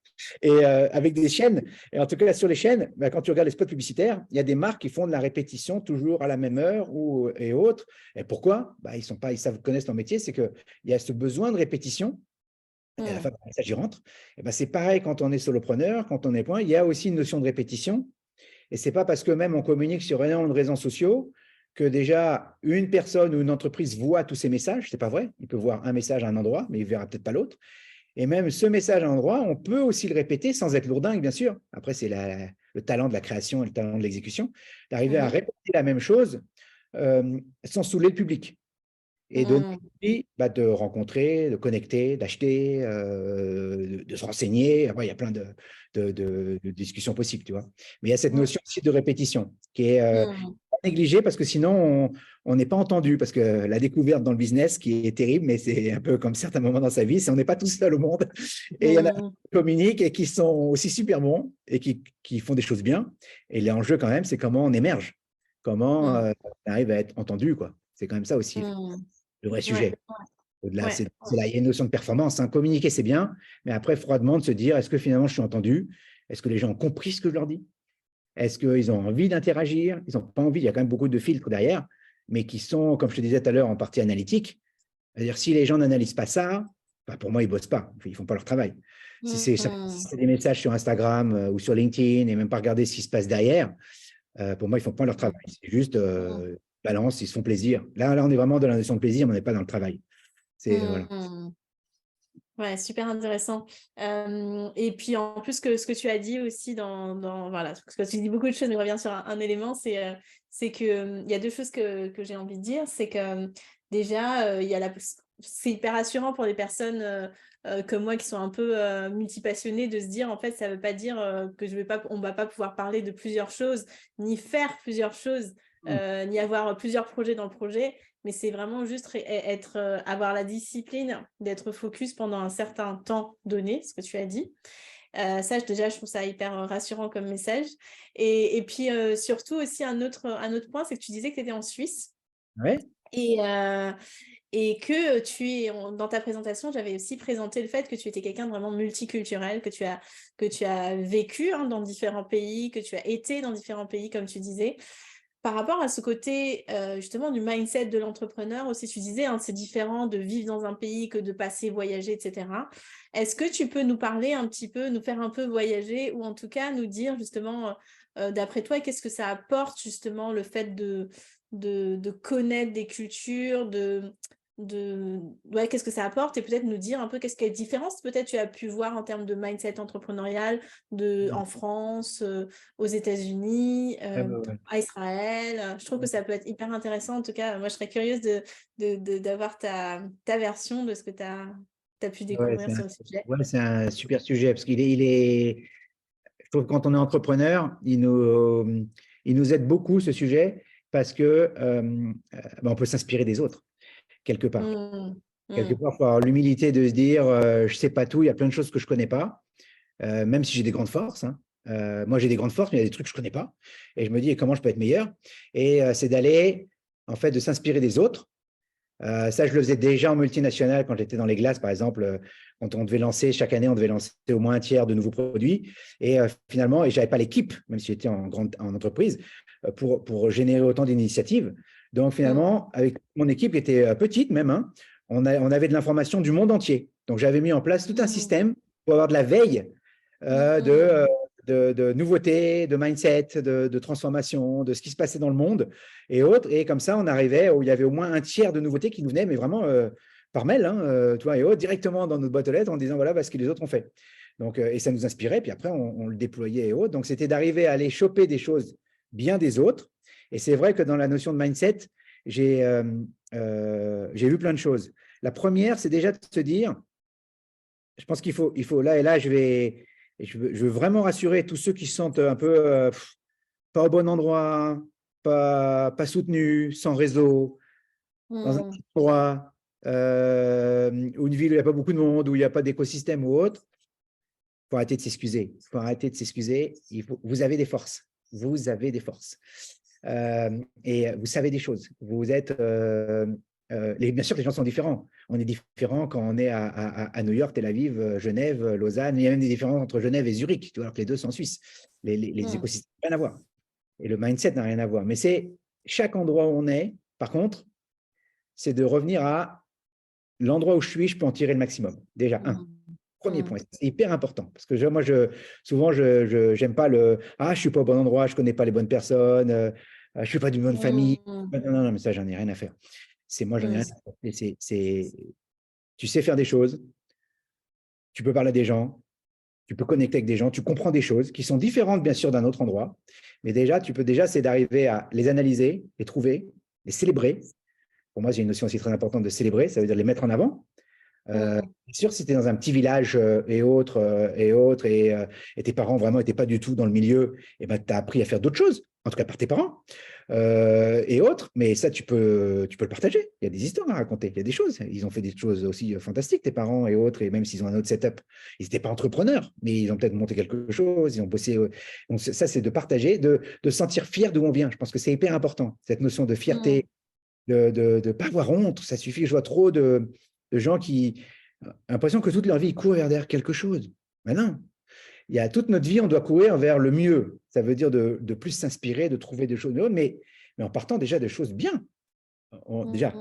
avec des chaînes. Et en tout cas, sur les chaînes, quand tu regardes les spots publicitaires, il y a des marques qui font de la répétition toujours à la même heure et autres. Et pourquoi? Ils savent, connaissent leur métier, c'est qu'il y a ce besoin de répétition. Et à la fin, le message y rentre. Et c'est pareil quand on est solopreneur, quand on est point, il y a aussi une notion de répétition. Et ce n'est pas parce que même on communique sur énormément de réseaux sociaux que déjà une personne ou une entreprise voit tous ces messages. Ce n'est pas vrai. Il peut voir un message à un endroit, mais il ne verra peut-être pas l'autre. Et même ce message à un endroit, on peut aussi le répéter sans être lourdingue, bien sûr. Après, c'est le talent de la création et le talent de l'exécution, d'arriver à répéter la même chose sans saouler le public. Et donner envie de rencontrer, de connecter, d'acheter, de se renseigner. Après, il y a plein de discussions possibles, tu vois. Mais il y a cette notion aussi de répétition qui est pas négligée parce que sinon, on n'est pas entendu. Parce que la découverte dans le business, qui est terrible, mais c'est un peu comme certains moments dans sa vie, c'est on n'est pas tout seul au monde. Et il y en a qui communiquent et qui sont aussi super bons et qui font des choses bien. Et l'enjeu, quand même, c'est comment on émerge, comment on arrive à être entendu, quoi. C'est quand même ça aussi le vrai sujet. Au-delà, c'est là, il y a une notion de performance. Hein. Communiquer, c'est bien, mais après, froidement, de se dire, est-ce que finalement, je suis entendu? Est-ce que les gens ont compris ce que je leur dis? Est-ce qu'ils ont envie d'interagir? Ils n'ont pas envie. Il y a quand même beaucoup de filtres derrière, mais qui sont, comme je te disais tout à l'heure, en partie analytiques. C'est-à-dire, si les gens n'analysent pas ça, pour moi, ils ne bossent pas. Ils ne font pas leur travail. Si c'est des messages sur Instagram ou sur LinkedIn et même pas regarder ce qui se passe derrière, pour moi, ils ne font pas leur travail. C'est juste balance, ils se font plaisir. Là, on est vraiment dans la notion de plaisir, mais on n'est pas dans le travail. Voilà. Ouais, super intéressant. Et puis en plus, ce que tu as dit aussi voilà, parce que tu dis beaucoup de choses, mais je reviens sur un élément, c'est que il y a deux choses que j'ai envie de dire. C'est que déjà, il y a c'est hyper rassurant pour les personnes comme moi qui sont un peu multipassionnées de se dire, en fait, ça ne veut pas dire que on ne va pas pouvoir parler de plusieurs choses, ni faire plusieurs choses, ni avoir plusieurs projets dans le projet, mais c'est vraiment juste avoir la discipline d'être focus pendant un certain temps donné, ce que tu as dit. Ça, déjà, je trouve ça hyper rassurant comme message. Et puis, surtout aussi, un autre point, c'est que tu disais que tu étais en Suisse. Ouais. Et que dans ta présentation, j'avais aussi présenté le fait que tu étais quelqu'un de vraiment multiculturel, que tu as vécu dans différents pays, que tu as été dans différents pays, comme tu disais. Par rapport à ce côté, justement, du mindset de l'entrepreneur aussi, tu disais, c'est différent de vivre dans un pays que de passer, voyager, etc. Est-ce que tu peux nous parler un petit peu, nous faire un peu voyager, ou en tout cas nous dire, justement, d'après toi, qu'est-ce que ça apporte, justement, le fait de connaître des cultures, qu'est-ce que ça apporte, et peut-être nous dire un peu quelle différence peut-être tu as pu voir en termes de mindset entrepreneurial en France, aux États-Unis, Ouais. à Israël. Je trouve que ça peut être hyper intéressant. En tout cas, moi, je serais curieuse d'avoir ta version de ce que tu as pu Ouais, découvrir sur le sujet. c'est un super sujet parce je trouve que quand on est entrepreneur, il nous aide beaucoup ce sujet parce que on peut s'inspirer des autres quelque part. Mmh. Quelque Mmh. part, il faut avoir l'humilité de se dire je sais pas tout, il y a plein de choses que je connais pas, même si j'ai des grandes forces. Hein. Moi, j'ai des grandes forces, mais il y a des trucs que je connais pas. Et je me dis comment je peux être meilleur. Et c'est d'aller, en fait, de s'inspirer des autres. Ça, je le faisais déjà en multinational quand j'étais dans les glaces, par exemple, quand on devait lancer, chaque année, on devait lancer au moins un tiers de nouveaux produits. Et finalement, je n'avais pas l'équipe, même si j'étais en entreprise, pour générer autant d'initiatives. Donc finalement, avec mon équipe qui était petite même, hein, on avait de l'information du monde entier. Donc j'avais mis en place tout un système pour avoir de la veille de nouveautés, de mindset, de transformation, de ce qui se passait dans le monde et autres. Et comme ça, on arrivait où il y avait au moins un tiers de nouveautés qui nous venaient, mais vraiment par mail, hein, toi et autres, directement dans notre boîte aux lettres en disant voilà ce que les autres ont fait. Donc, et ça nous inspirait. Puis après, on le déployait et autres. Donc, c'était d'arriver à aller choper des choses bien des autres. Et c'est vrai que dans la notion de mindset, j'ai vu plein de choses. La première, c'est déjà de se dire, je pense qu'il faut là et là, je veux vraiment rassurer tous ceux qui se sentent un peu pas au bon endroit, pas soutenus, sans réseau, dans un Mmh. petit endroit, ou une ville où il n'y a pas beaucoup de monde, où il n'y a pas d'écosystème ou autre. Il faut arrêter de s'excuser. Il faut arrêter de s'excuser. Vous avez des forces. Vous avez des forces. Et vous savez des choses. Vous êtes. Bien sûr que les gens sont différents. On est différents quand on est à New York, Tel Aviv, Genève, Lausanne. Il y a même des différences entre Genève et Zurich, alors que les deux sont en Suisse. Les écosystèmes n'ont rien à voir. Et le mindset n'a rien à voir. Mais c'est chaque endroit où on est, par contre, c'est de revenir à l'endroit où je suis, je peux en tirer le maximum. Déjà, premier point. C'est hyper important. Parce que souvent, je n'aime pas je ne suis pas au bon endroit, je ne connais pas les bonnes personnes, je ne suis pas d'une bonne famille. Non, mais ça, j'en ai rien à faire. Moi, j'en ai rien à faire. Tu sais faire des choses, tu peux parler à des gens, tu peux connecter avec des gens, tu comprends des choses qui sont différentes, bien sûr, d'un autre endroit. Mais déjà, c'est d'arriver à les analyser, les trouver, les célébrer. Pour moi, j'ai une notion aussi très importante de célébrer, ça veut dire les mettre en avant. Bien sûr, si tu es dans un petit village et tes parents vraiment n'étaient pas du tout dans le milieu, et ben, tu as appris à faire d'autres choses, en tout cas par tes parents et autres, mais ça, tu peux le partager. Il y a des histoires à raconter, il y a des choses. Ils ont fait des choses aussi fantastiques, tes parents et autres, et même s'ils ont un autre setup, ils n'étaient pas entrepreneurs, mais ils ont peut-être monté quelque chose, ils ont bossé. Donc ça, c'est de partager, de se sentir fier d'où on vient. Je pense que c'est hyper important, cette notion de fierté, de ne pas avoir honte. Ça suffit, je vois trop de gens qui ont l'impression que toute leur vie, ils courent derrière quelque chose. Mais non, il y a toute notre vie, on doit courir vers le mieux. Ça veut dire de plus s'inspirer, de trouver des choses, mais en partant déjà de choses bien. Déjà,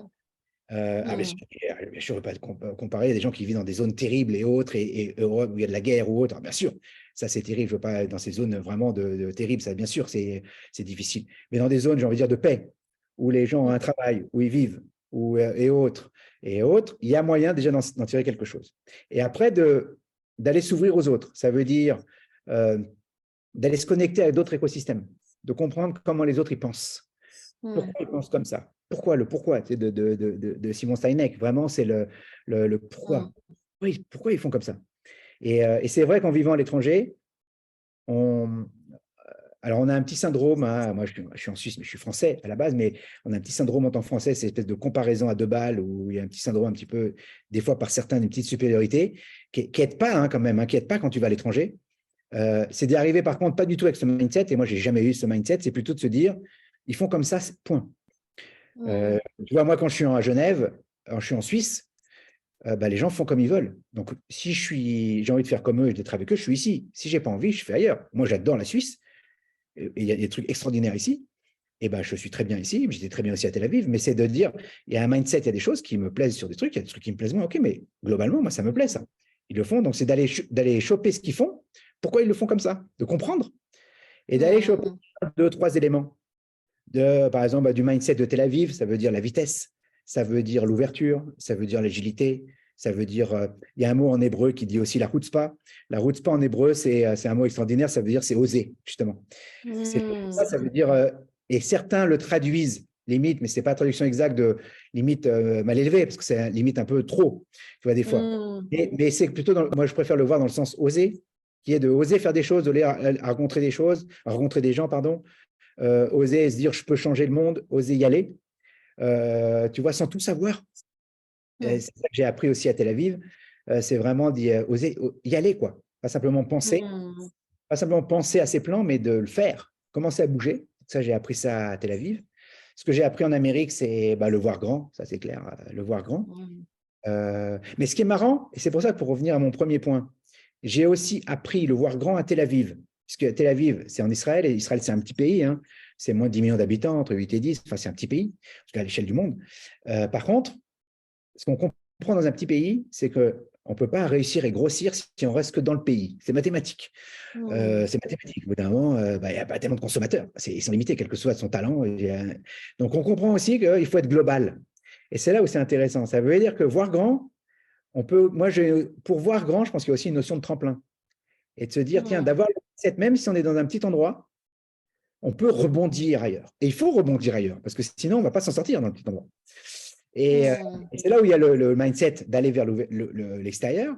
bien sûr, je ne veux pas comparer à des gens qui vivent dans des zones terribles et autres, et Europe où il y a de la guerre ou autre. Alors, bien sûr, ça c'est terrible. Je ne veux pas être dans ces zones vraiment de terribles. Ça, bien sûr, c'est difficile. Mais dans des zones, j'ai envie de dire, de paix, où les gens ont un travail, où ils vivent, et autres, il y a moyen déjà d'en tirer quelque chose. Et après, d'aller s'ouvrir aux autres. Ça veut dire d'aller se connecter avec d'autres écosystèmes, de comprendre comment les autres y pensent. Pourquoi ils pensent comme ça? pourquoi, le pourquoi tu sais, de Simon Sinek. Vraiment, c'est le pourquoi. Oui, pourquoi ils font comme ça? Et c'est vrai qu'en vivant à l'étranger, on, alors on a un petit syndrome, hein, moi je suis en Suisse, mais je suis français à la base, mais on a un petit syndrome en tant que français, c'est une espèce de comparaison à deux balles, où il y a un petit syndrome un petit peu, des fois par certains, d'une petite supériorité, qui aide pas hein, quand même, hein, qui aide pas quand tu vas à l'étranger. C'est d'y arriver par contre pas du tout avec ce mindset, et moi j'ai jamais eu ce mindset, c'est plutôt de se dire, ils font comme ça, point. Tu vois, moi quand je suis à Genève, quand je suis en Suisse, bah, les gens font comme ils veulent. Donc si j'ai envie de faire comme eux et d'être avec eux, je suis ici. Si j'ai pas envie, je fais ailleurs. Moi j'adore la Suisse, et il y a des trucs extraordinaires ici. Et ben, je suis très bien ici, j'étais très bien aussi à Tel Aviv, mais c'est de dire, il y a un mindset, il y a des choses qui me plaisent sur des trucs, il y a des trucs qui me plaisent moins, ok, mais globalement, moi, ça me plaît, ça. Ils le font, donc c'est d'aller choper ce qu'ils font, pourquoi ils le font comme ça, de comprendre, et d'aller choper deux, trois éléments. Par exemple, du mindset de Tel Aviv, ça veut dire la vitesse, ça veut dire l'ouverture, ça veut dire l'agilité, ça veut dire, il y a un mot en hébreu qui dit aussi la chutzpah. La chutzpah en hébreu, c'est un mot extraordinaire, ça veut dire c'est oser, justement. Ça veut dire, et certains le traduisent limite, mais ce n'est pas la traduction exacte de limite mal élevé, parce que c'est limite un peu trop, tu vois, des fois. Mais c'est plutôt, moi je préfère le voir dans le sens oser, qui est de oser faire des choses, de rencontrer des choses, rencontrer des gens, pardon, oser se dire je peux changer le monde, oser y aller, tu vois, sans tout savoir. C'est ça que j'ai appris aussi à Tel Aviv, c'est vraiment oser y aller, quoi. Pas simplement penser, pas simplement penser à ses plans, mais de le faire, commencer à bouger. Ça, j'ai appris ça à Tel Aviv. Ce que j'ai appris en Amérique, c'est le voir grand, ça c'est clair, le voir grand. Mais ce qui est marrant, et c'est pour ça que pour revenir à mon premier point, j'ai aussi appris le voir grand à Tel Aviv. Puisque Tel Aviv, c'est en Israël, et Israël, c'est un petit pays, hein. C'est moins de 10 millions d'habitants, entre 8 et 10, enfin c'est un petit pays, parce qu'à l'échelle du monde. Par contre, ce qu'on comprend dans un petit pays, c'est qu'on ne peut pas réussir et grossir si on reste que dans le pays. C'est mathématique. C'est mathématique. Au bout d'un moment, il n'y a pas tellement de consommateurs. Ils sont limités, quel que soit son talent. Donc, on comprend aussi qu'il faut être global. Et c'est là où c'est intéressant. Ça veut dire que voir grand, pour voir grand, je pense qu'il y a aussi une notion de tremplin. Et de se dire, tiens, d'avoir cette, même si on est dans un petit endroit, on peut rebondir ailleurs. Et il faut rebondir ailleurs, parce que sinon, on ne va pas s'en sortir dans le petit endroit. Et c'est là où il y a le mindset d'aller vers l'extérieur.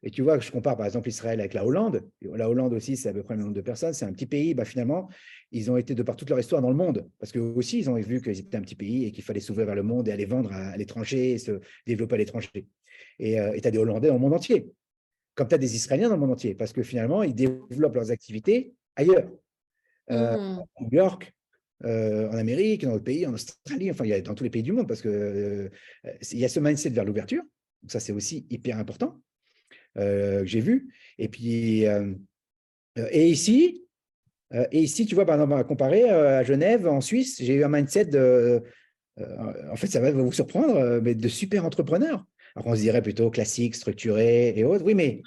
Et tu vois que je compare par exemple Israël avec la Hollande. La Hollande aussi, c'est à peu près le même nombre de personnes. C'est un petit pays. Bah, finalement, ils ont été de par toute leur histoire dans le monde. Parce qu'eux aussi, ils ont vu qu'ils étaient un petit pays et qu'il fallait s'ouvrir vers le monde et aller vendre à l'étranger et se développer à l'étranger. Et tu as des Hollandais dans le monde entier. Comme tu as des Israéliens dans le monde entier. Parce que finalement, ils développent leurs activités ailleurs. À New York, en Amérique, dans d'autres pays, en Australie, enfin, il y a dans tous les pays du monde, parce que il y a ce mindset vers l'ouverture. Donc ça, c'est aussi hyper important, que j'ai vu. Et puis, et ici, tu vois, par exemple, à comparer à Genève, en Suisse, j'ai eu un mindset en fait, ça va vous surprendre, mais de super entrepreneurs. Alors, on se dirait plutôt classique, structuré et autres. Oui, mais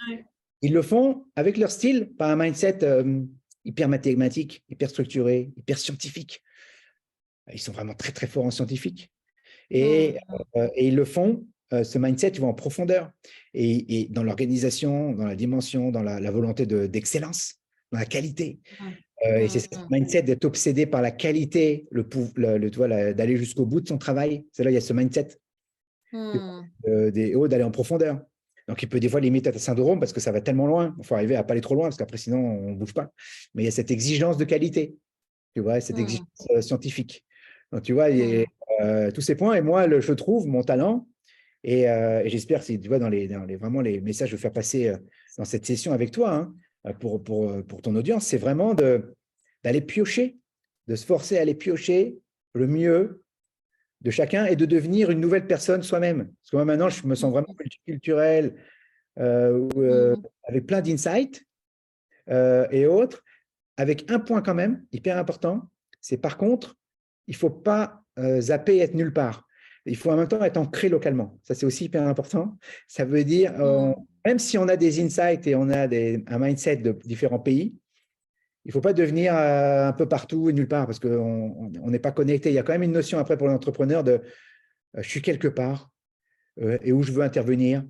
ils le font avec leur style, pas un mindset hyper mathématique, hyper structuré, hyper scientifique. Ils sont vraiment très, très forts en scientifique. Et ils le font, ce mindset, tu vas en profondeur. Et dans l'organisation, dans la dimension, dans la volonté d'excellence, dans la qualité. Et c'est ce mindset d'être obsédé par la qualité, d'aller jusqu'au bout de son travail. C'est là, il y a ce mindset d'aller en profondeur. Donc, il peut des fois limiter à ta syndrome parce que ça va tellement loin. Il faut arriver à ne pas aller trop loin parce qu'après, sinon, on ne bouge pas. Mais il y a cette exigence de qualité, tu vois, cette exigence scientifique. Donc, tu vois, il y a, tous ces points. Et moi, je trouve mon talent. Et j'espère que tu vois, vraiment les messages que je veux faire passer dans cette session avec toi, hein, pour ton audience, c'est vraiment d'aller piocher, de se forcer à aller piocher le mieux de chacun et de devenir une nouvelle personne soi-même. Parce que moi, maintenant, je me sens vraiment multiculturel, avec plein d'insights et autres, avec un point quand même, hyper important, c'est par contre, il ne faut pas zapper et être nulle part. Il faut en même temps être ancré localement. Ça, c'est aussi hyper important. Ça veut dire, même si on a des insights et on a un mindset de différents pays, il ne faut pas devenir un peu partout et nulle part parce qu'on n'est pas connecté. Il y a quand même une notion après pour l'entrepreneur de je suis quelque part et où je veux intervenir.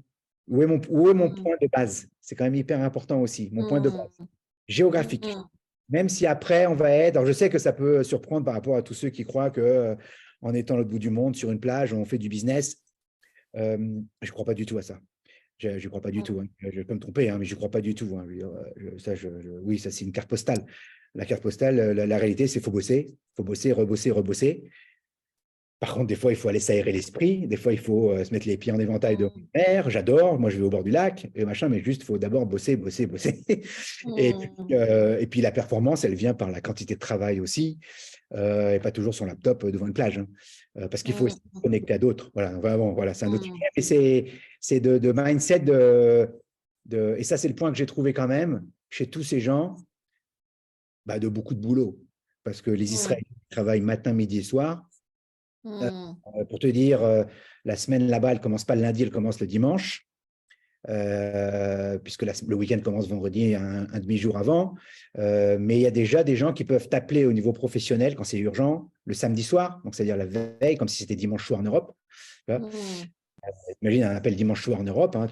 Où est mon point de base? C'est quand même hyper important aussi, mon point de base géographique. Même si après, on va être… Alors, je sais que ça peut surprendre par rapport à tous ceux qui croient que en étant à l'autre bout du monde, sur une plage, où on fait du business. Je ne crois pas du tout à ça. Je ne crois pas du tout. Hein. Je peux me tromper, hein, mais je ne crois pas du tout. Hein. Oui, ça, c'est une carte postale. La carte postale, la réalité, c'est qu'il faut bosser, rebosser, rebosser. Par contre, des fois, il faut aller s'aérer l'esprit. Des fois, il faut se mettre les pieds en éventail de mer. J'adore. Moi, je vais au bord du lac et machin, mais juste, il faut d'abord bosser, bosser, bosser. Et puis, la performance, elle vient par la quantité de travail aussi, et pas toujours son laptop devant une plage. Hein. Parce qu'il faut aussi se connecter à d'autres. Voilà, vraiment, voilà, c'est un autre sujet. Et c'est de mindset et ça, c'est le point que j'ai trouvé quand même chez tous ces gens, de beaucoup de boulot. Parce que les Israéliens travaillent matin, midi et soir. Pour te dire, la semaine là-bas, elle ne commence pas le lundi, elle commence le dimanche, puisque le week-end commence vendredi, un demi-jour avant. Mais il y a déjà des gens qui peuvent t'appeler au niveau professionnel quand c'est urgent, le samedi soir, donc c'est-à-dire la veille, comme si c'était dimanche soir en Europe. Imagine un appel dimanche soir en Europe, hein,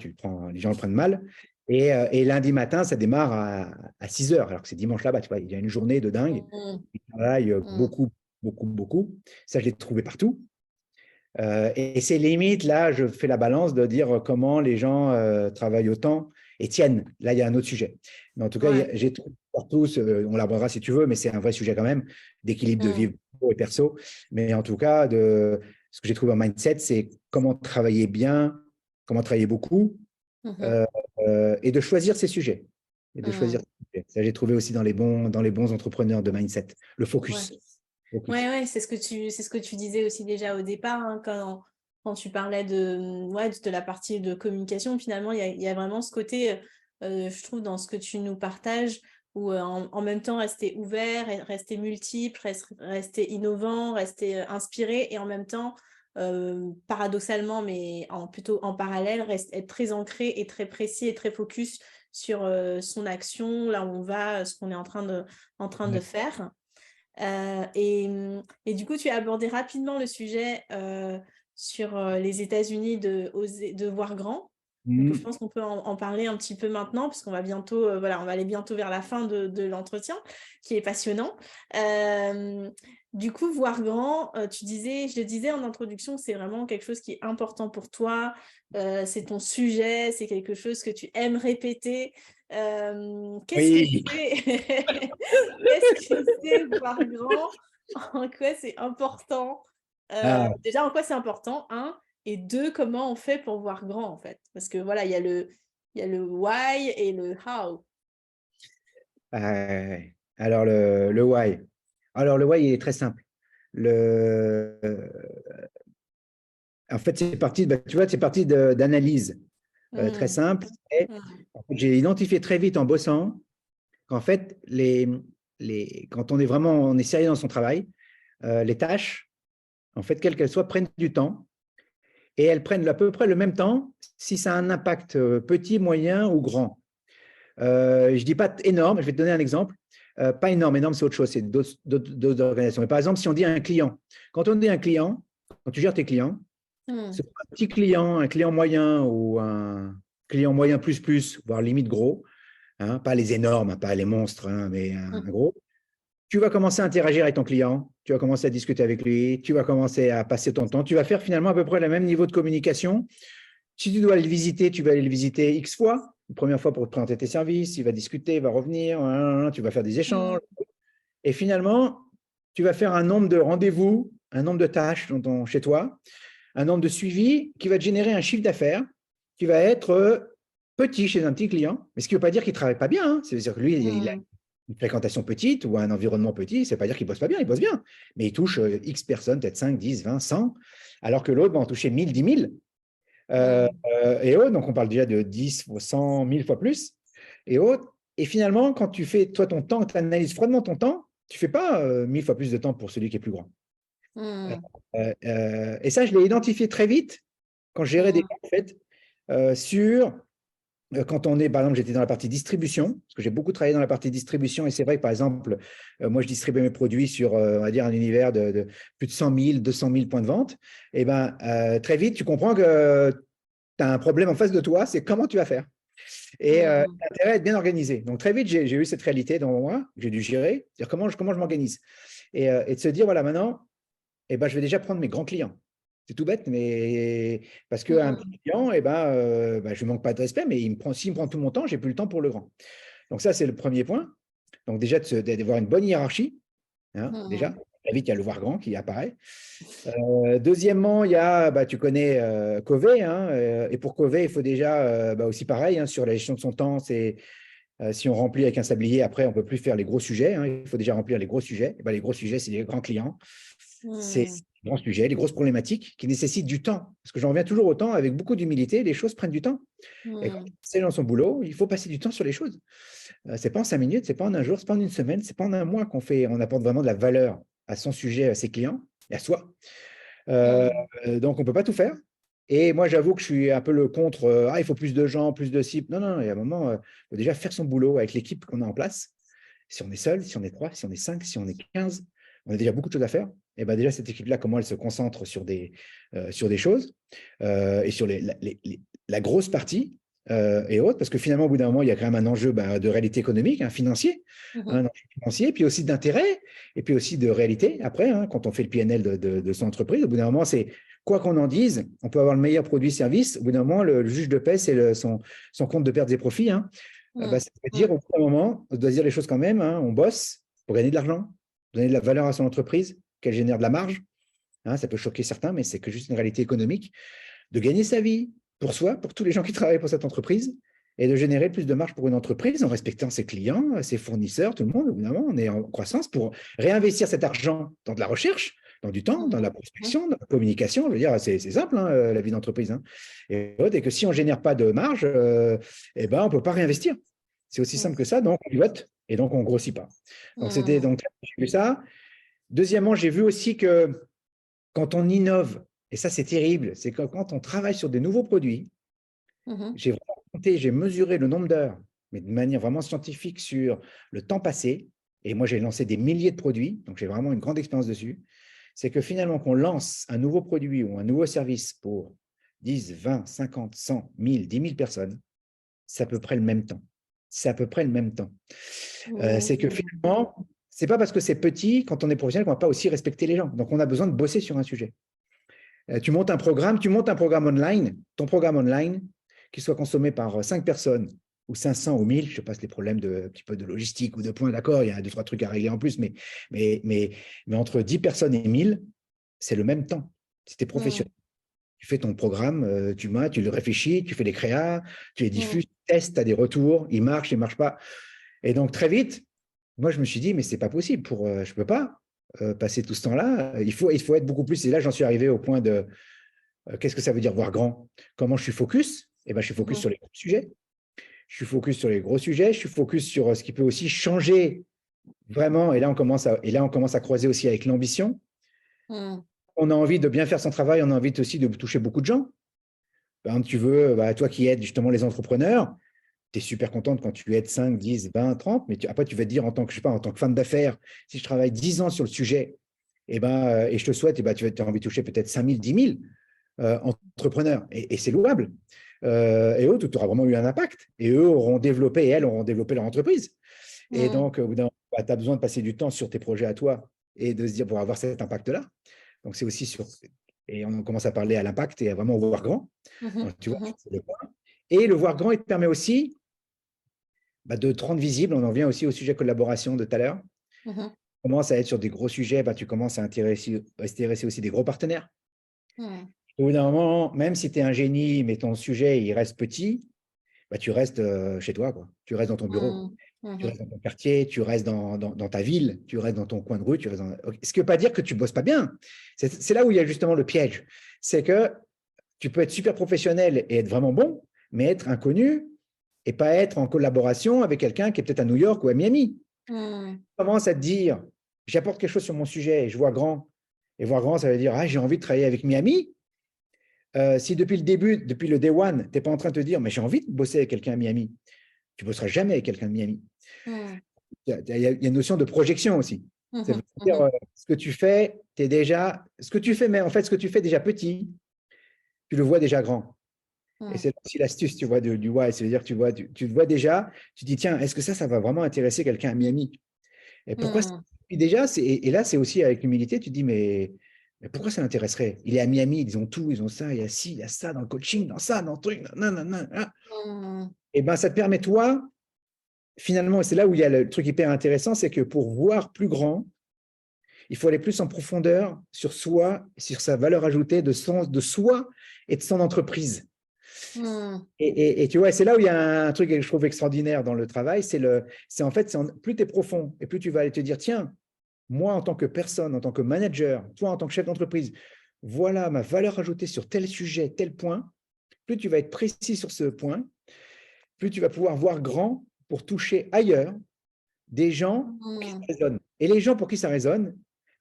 les gens le prennent mal. Et lundi matin, ça démarre à 6 heures, alors que c'est dimanche là-bas. Tu vois, il y a une journée de dingue. Ils travaillent beaucoup, beaucoup, beaucoup. Ça, je l'ai trouvé partout. Et c'est limite, là, je fais la balance de dire comment les gens travaillent autant et tiennent. Là, il y a un autre sujet. Mais en tout cas, j'ai trouvé partout, on l'abordera si tu veux, mais c'est un vrai sujet quand même, d'équilibre de vie pro et perso. Mais en tout cas, ce que j'ai trouvé en mindset, c'est comment travailler bien, comment travailler beaucoup, et de choisir ses sujets. Et de choisir ses sujets. Ça, j'ai trouvé aussi dans les bons entrepreneurs de mindset, le focus. Ouais, c'est ce que tu disais aussi déjà au départ, hein, quand tu parlais de la partie de communication. Finalement, il y a vraiment ce côté, je trouve, dans ce que tu nous partages, où en même temps rester ouvert, rester multiple, rester innovant, rester inspiré, et en même temps, paradoxalement, mais plutôt en parallèle, être très ancré et très précis et très focus sur son action, là où on va, ce qu'on est en train de faire. Et du coup, tu as abordé rapidement le sujet sur les États-Unis de voir grand. Donc, je pense qu'on peut en parler un petit peu maintenant, puisqu'on va bientôt, on va aller bientôt vers la fin de l'entretien, qui est passionnant. Du coup, voir grand, je le disais en introduction, c'est vraiment quelque chose qui est important pour toi. C'est ton sujet, c'est quelque chose que tu aimes répéter. Qu'est-ce que c'est Qu'est-ce que c'est voir grand? En quoi c'est important? Déjà, en quoi c'est important, un, et deux, comment on fait pour voir grand, en fait? Parce que voilà, il y a le why et le how. Alors, le why. Alors, le why, il est très simple. En fait, c'est parti, tu vois, c'est parti d'analyse très simple. En fait, j'ai identifié très vite en bossant qu'en fait, quand on est sérieux dans son travail, les tâches, en fait, quelles qu'elles soient, prennent du temps et elles prennent à peu près le même temps si ça a un impact petit, moyen ou grand. Je ne dis pas énorme, je vais te donner un exemple. Pas énorme, énorme, c'est autre chose, c'est d'autres organisations. Mais par exemple, si on dit un client, quand on dit un client, quand tu gères tes clients, c'est un petit client, un client moyen ou un client moyen plus, voire limite gros, hein, pas les énormes, pas les monstres, hein, mais un gros. Tu vas commencer à interagir avec ton client, tu vas commencer à discuter avec lui, tu vas commencer à passer ton temps, tu vas faire finalement à peu près le même niveau de communication. Si tu dois aller le visiter, tu vas aller le visiter X fois. Une première fois pour te présenter tes services, il va discuter, il va revenir, tu vas faire des échanges. Et finalement, tu vas faire un nombre de rendez-vous, un nombre de tâches chez toi, un nombre de suivis qui va te générer un chiffre d'affaires qui va être petit chez un petit client. Mais ce qui ne veut pas dire qu'il ne travaille pas bien. Hein. C'est-à-dire que lui, il a une fréquentation petite ou un environnement petit. Ça ne veut pas dire qu'il ne bosse pas bien, il bosse bien. Mais il touche X personnes, peut-être 5, 10, 20, 100, alors que l'autre va en toucher 1000, 10 000. Et autres, donc on parle déjà de 10, 100, 1000 fois plus, et autres. Et finalement, quand tu fais, toi, ton temps, tu analyses froidement ton temps, tu ne fais pas 1000 fois plus de temps pour celui qui est plus grand. Et ça, je l'ai identifié très vite quand je gérais des gens, en fait, quand on est, par exemple, j'étais dans la partie distribution, parce que j'ai beaucoup travaillé dans la partie distribution, et c'est vrai que, par exemple, moi, je distribuais mes produits sur, on va dire, un univers de plus de 100 000, 200 000 points de vente. Et bien, très vite, tu comprends que tu as un problème en face de toi, c'est comment tu vas faire. Et l'intérêt est de bien organisé. Donc, très vite, j'ai eu cette réalité dans moi, j'ai dû gérer, c'est-à-dire comment je m'organise. Et de se dire, voilà, maintenant, eh ben, je vais déjà prendre mes grands clients. C'est tout bête, mais parce qu'un petit client, eh ben, je ne manque pas de respect, mais s'il me prend tout mon temps, j'ai plus le temps pour le grand. Donc ça, c'est le premier point. Donc déjà, d'avoir une bonne hiérarchie, hein, déjà. Très vite, il y a le voir grand qui apparaît. Deuxièmement, il y a, tu connais Covey, hein, et pour Covey, il faut déjà aussi pareil, hein, sur la gestion de son temps, c'est si on remplit avec un sablier, après, on ne peut plus faire les gros sujets, hein, il faut déjà remplir les gros sujets. Et les gros sujets, c'est les grands clients. C'est les grands sujets, les grosses problématiques qui nécessitent du temps. Parce que j'en reviens toujours au temps, avec beaucoup d'humilité, les choses prennent du temps. Et quand c'est dans son boulot, il faut passer du temps sur les choses. Ce n'est pas en 5 minutes, ce n'est pas en un jour, ce n'est pas en une semaine, ce n'est pas en un mois on apporte vraiment de la valeur à son sujet, à ses clients et à soi. Donc, on ne peut pas tout faire. Et moi, j'avoue que je suis un peu le contre, il faut plus de gens, plus de cibles. Non, non, il y a un moment, il faut déjà faire son boulot avec l'équipe qu'on a en place. Si on est seul, si on est 3, si on est 5, si on est 15, on a déjà beaucoup de choses à faire. Et déjà, cette équipe-là, comment elle se concentre sur des choses et sur la grosse partie et autres, parce que finalement, au bout d'un moment, il y a quand même un enjeu de réalité économique, hein, financier, un enjeu financier, puis aussi d'intérêt, et puis aussi de réalité. Après, hein, quand on fait le PNL de son entreprise, au bout d'un moment, c'est quoi qu'on en dise, on peut avoir le meilleur produit-service. Au bout d'un moment, le juge de paie, c'est son compte de pertes et profits. Hein. Ça veut dire, au bout d'un moment, on doit dire les choses quand même. Hein, on bosse pour gagner de l'argent, donner de la valeur à son entreprise, qu'elle génère de la marge. Hein, ça peut choquer certains, mais c'est que juste une réalité économique. De gagner sa vie pour soi, pour tous les gens qui travaillent pour cette entreprise, et de générer plus de marge pour une entreprise en respectant ses clients, ses fournisseurs, tout le monde. Évidemment, on est en croissance pour réinvestir cet argent dans de la recherche, dans du temps, dans la prospection, dans la communication. Je veux dire, c'est simple, hein, la vie d'entreprise. Hein. Et que si on ne génère pas de marge, on ne peut pas réinvestir. C'est aussi simple que ça. Donc, on pivote et donc on ne grossit pas. Donc, j'ai vu ça. Deuxièmement, j'ai vu aussi que quand on innove, et ça, c'est terrible, c'est que quand on travaille sur des nouveaux produits, j'ai vraiment compté, j'ai mesuré le nombre d'heures, mais de manière vraiment scientifique sur le temps passé. Et moi, j'ai lancé des milliers de produits, donc j'ai vraiment une grande expérience dessus. C'est que finalement, qu'on lance un nouveau produit ou un nouveau service pour 10, 20, 50, 100, 1000, 10 000 personnes, c'est à peu près le même temps. C'est à peu près le même temps. C'est que finalement, c'est pas parce que c'est petit, quand on est professionnel, qu'on ne va pas aussi respecter les gens. Donc, on a besoin de bosser sur un sujet. Tu montes un programme online, ton programme online, qui soit consommé par 5 personnes, ou 500 ou 1000, je passe les problèmes un petit peu de logistique ou de points, d'accord, il y a 2-3 trucs à régler en plus, mais entre 10 personnes et 1000, c'est le même temps. Si tu es professionnel. Tu fais ton programme, tu le réfléchis, tu fais les créas, tu les diffuses, tu testes, tu as des retours, il marche pas. Et donc, très vite, moi, je me suis dit, mais c'est pas possible, je ne peux pas passer tout ce temps-là. Il faut être beaucoup plus. Et là, j'en suis arrivé au point de qu'est-ce que ça veut dire voir grand? Comment je suis focus? Je suis focus sur les gros sujets. Je suis focus sur les gros sujets. Je suis focus sur ce qui peut aussi changer vraiment. Et là, on commence à croiser aussi avec l'ambition. On a envie de bien faire son travail. On a envie aussi de toucher beaucoup de gens. Par exemple, tu veux, toi qui aides justement les entrepreneurs, tu es super contente quand tu aides 5, 10, 20, 30, mais après, tu vas te dire en tant que femme d'affaires, si je travaille 10 ans sur le sujet, et je te souhaite, tu as envie de toucher peut-être 5 000, 10 000 entrepreneurs. Et c'est louable. Et eux, tu auras vraiment eu un impact. Et eux auront développé, et elles auront développé leur entreprise. Et donc, au bout d'un moment, tu as besoin de passer du temps sur tes projets à toi et de se dire pour avoir cet impact-là. Donc, c'est aussi sur… Et on commence à parler à l'impact et à vraiment voir grand. Donc, tu vois, c'est le point. Et le voir grand, il te permet aussi de te rendre visible. On en vient aussi au sujet collaboration de tout à l'heure. Tu commences à être sur des gros sujets, tu commences à intéresser aussi des gros partenaires. Au bout d'un moment, même si tu es un génie, mais ton sujet, il reste petit, tu restes chez toi, quoi. Tu restes dans ton bureau, tu restes dans ton quartier, tu restes dans ta ville, tu restes dans ton coin de rue. Ce qui ne veut pas dire que tu ne bosses pas bien. C'est là où il y a justement le piège. C'est que tu peux être super professionnel et être vraiment bon, mais être inconnu et pas être en collaboration avec quelqu'un qui est peut-être à New York ou à Miami. Tu commences à te dire, j'apporte quelque chose sur mon sujet et je vois grand. Et voir grand, ça veut dire, j'ai envie de travailler avec Miami. Si depuis le début, depuis le day one, tu n'es pas en train de te dire, mais j'ai envie de bosser avec quelqu'un à Miami, tu ne bosseras jamais avec quelqu'un de Miami. Il y a une notion de projection aussi. C'est-à-dire, ce que tu fais, ce que tu fais, mais en fait, ce que tu fais déjà petit, tu le vois déjà grand. Et c'est aussi l'astuce, tu vois, du why. C'est-à-dire, tu te vois déjà, tu te dis, tiens, est-ce que ça va vraiment intéresser quelqu'un à Miami? Et pourquoi déjà, et là, c'est aussi avec l'humilité, tu te dis, mais Mais pourquoi ça l'intéresserait? Il est à Miami, ils ont tout, ils ont ça, il y a ci, il y a ça dans le coaching, dans ça, dans le truc, nanana. Et ben, ça te permet, toi, finalement, et c'est là où il y a le truc hyper intéressant, c'est que pour voir plus grand, il faut aller plus en profondeur sur soi, sur sa valeur ajoutée de soi et de son entreprise. Et tu vois, c'est là où il y a un truc que je trouve extraordinaire dans le travail, plus tu es profond et plus tu vas aller te dire, tiens, moi en tant que personne, en tant que manager, toi en tant que chef d'entreprise, voilà ma valeur ajoutée sur tel sujet, tel point, plus tu vas être précis sur ce point, plus tu vas pouvoir voir grand pour toucher ailleurs des gens pour qui ça résonne. Et les gens pour qui ça résonne,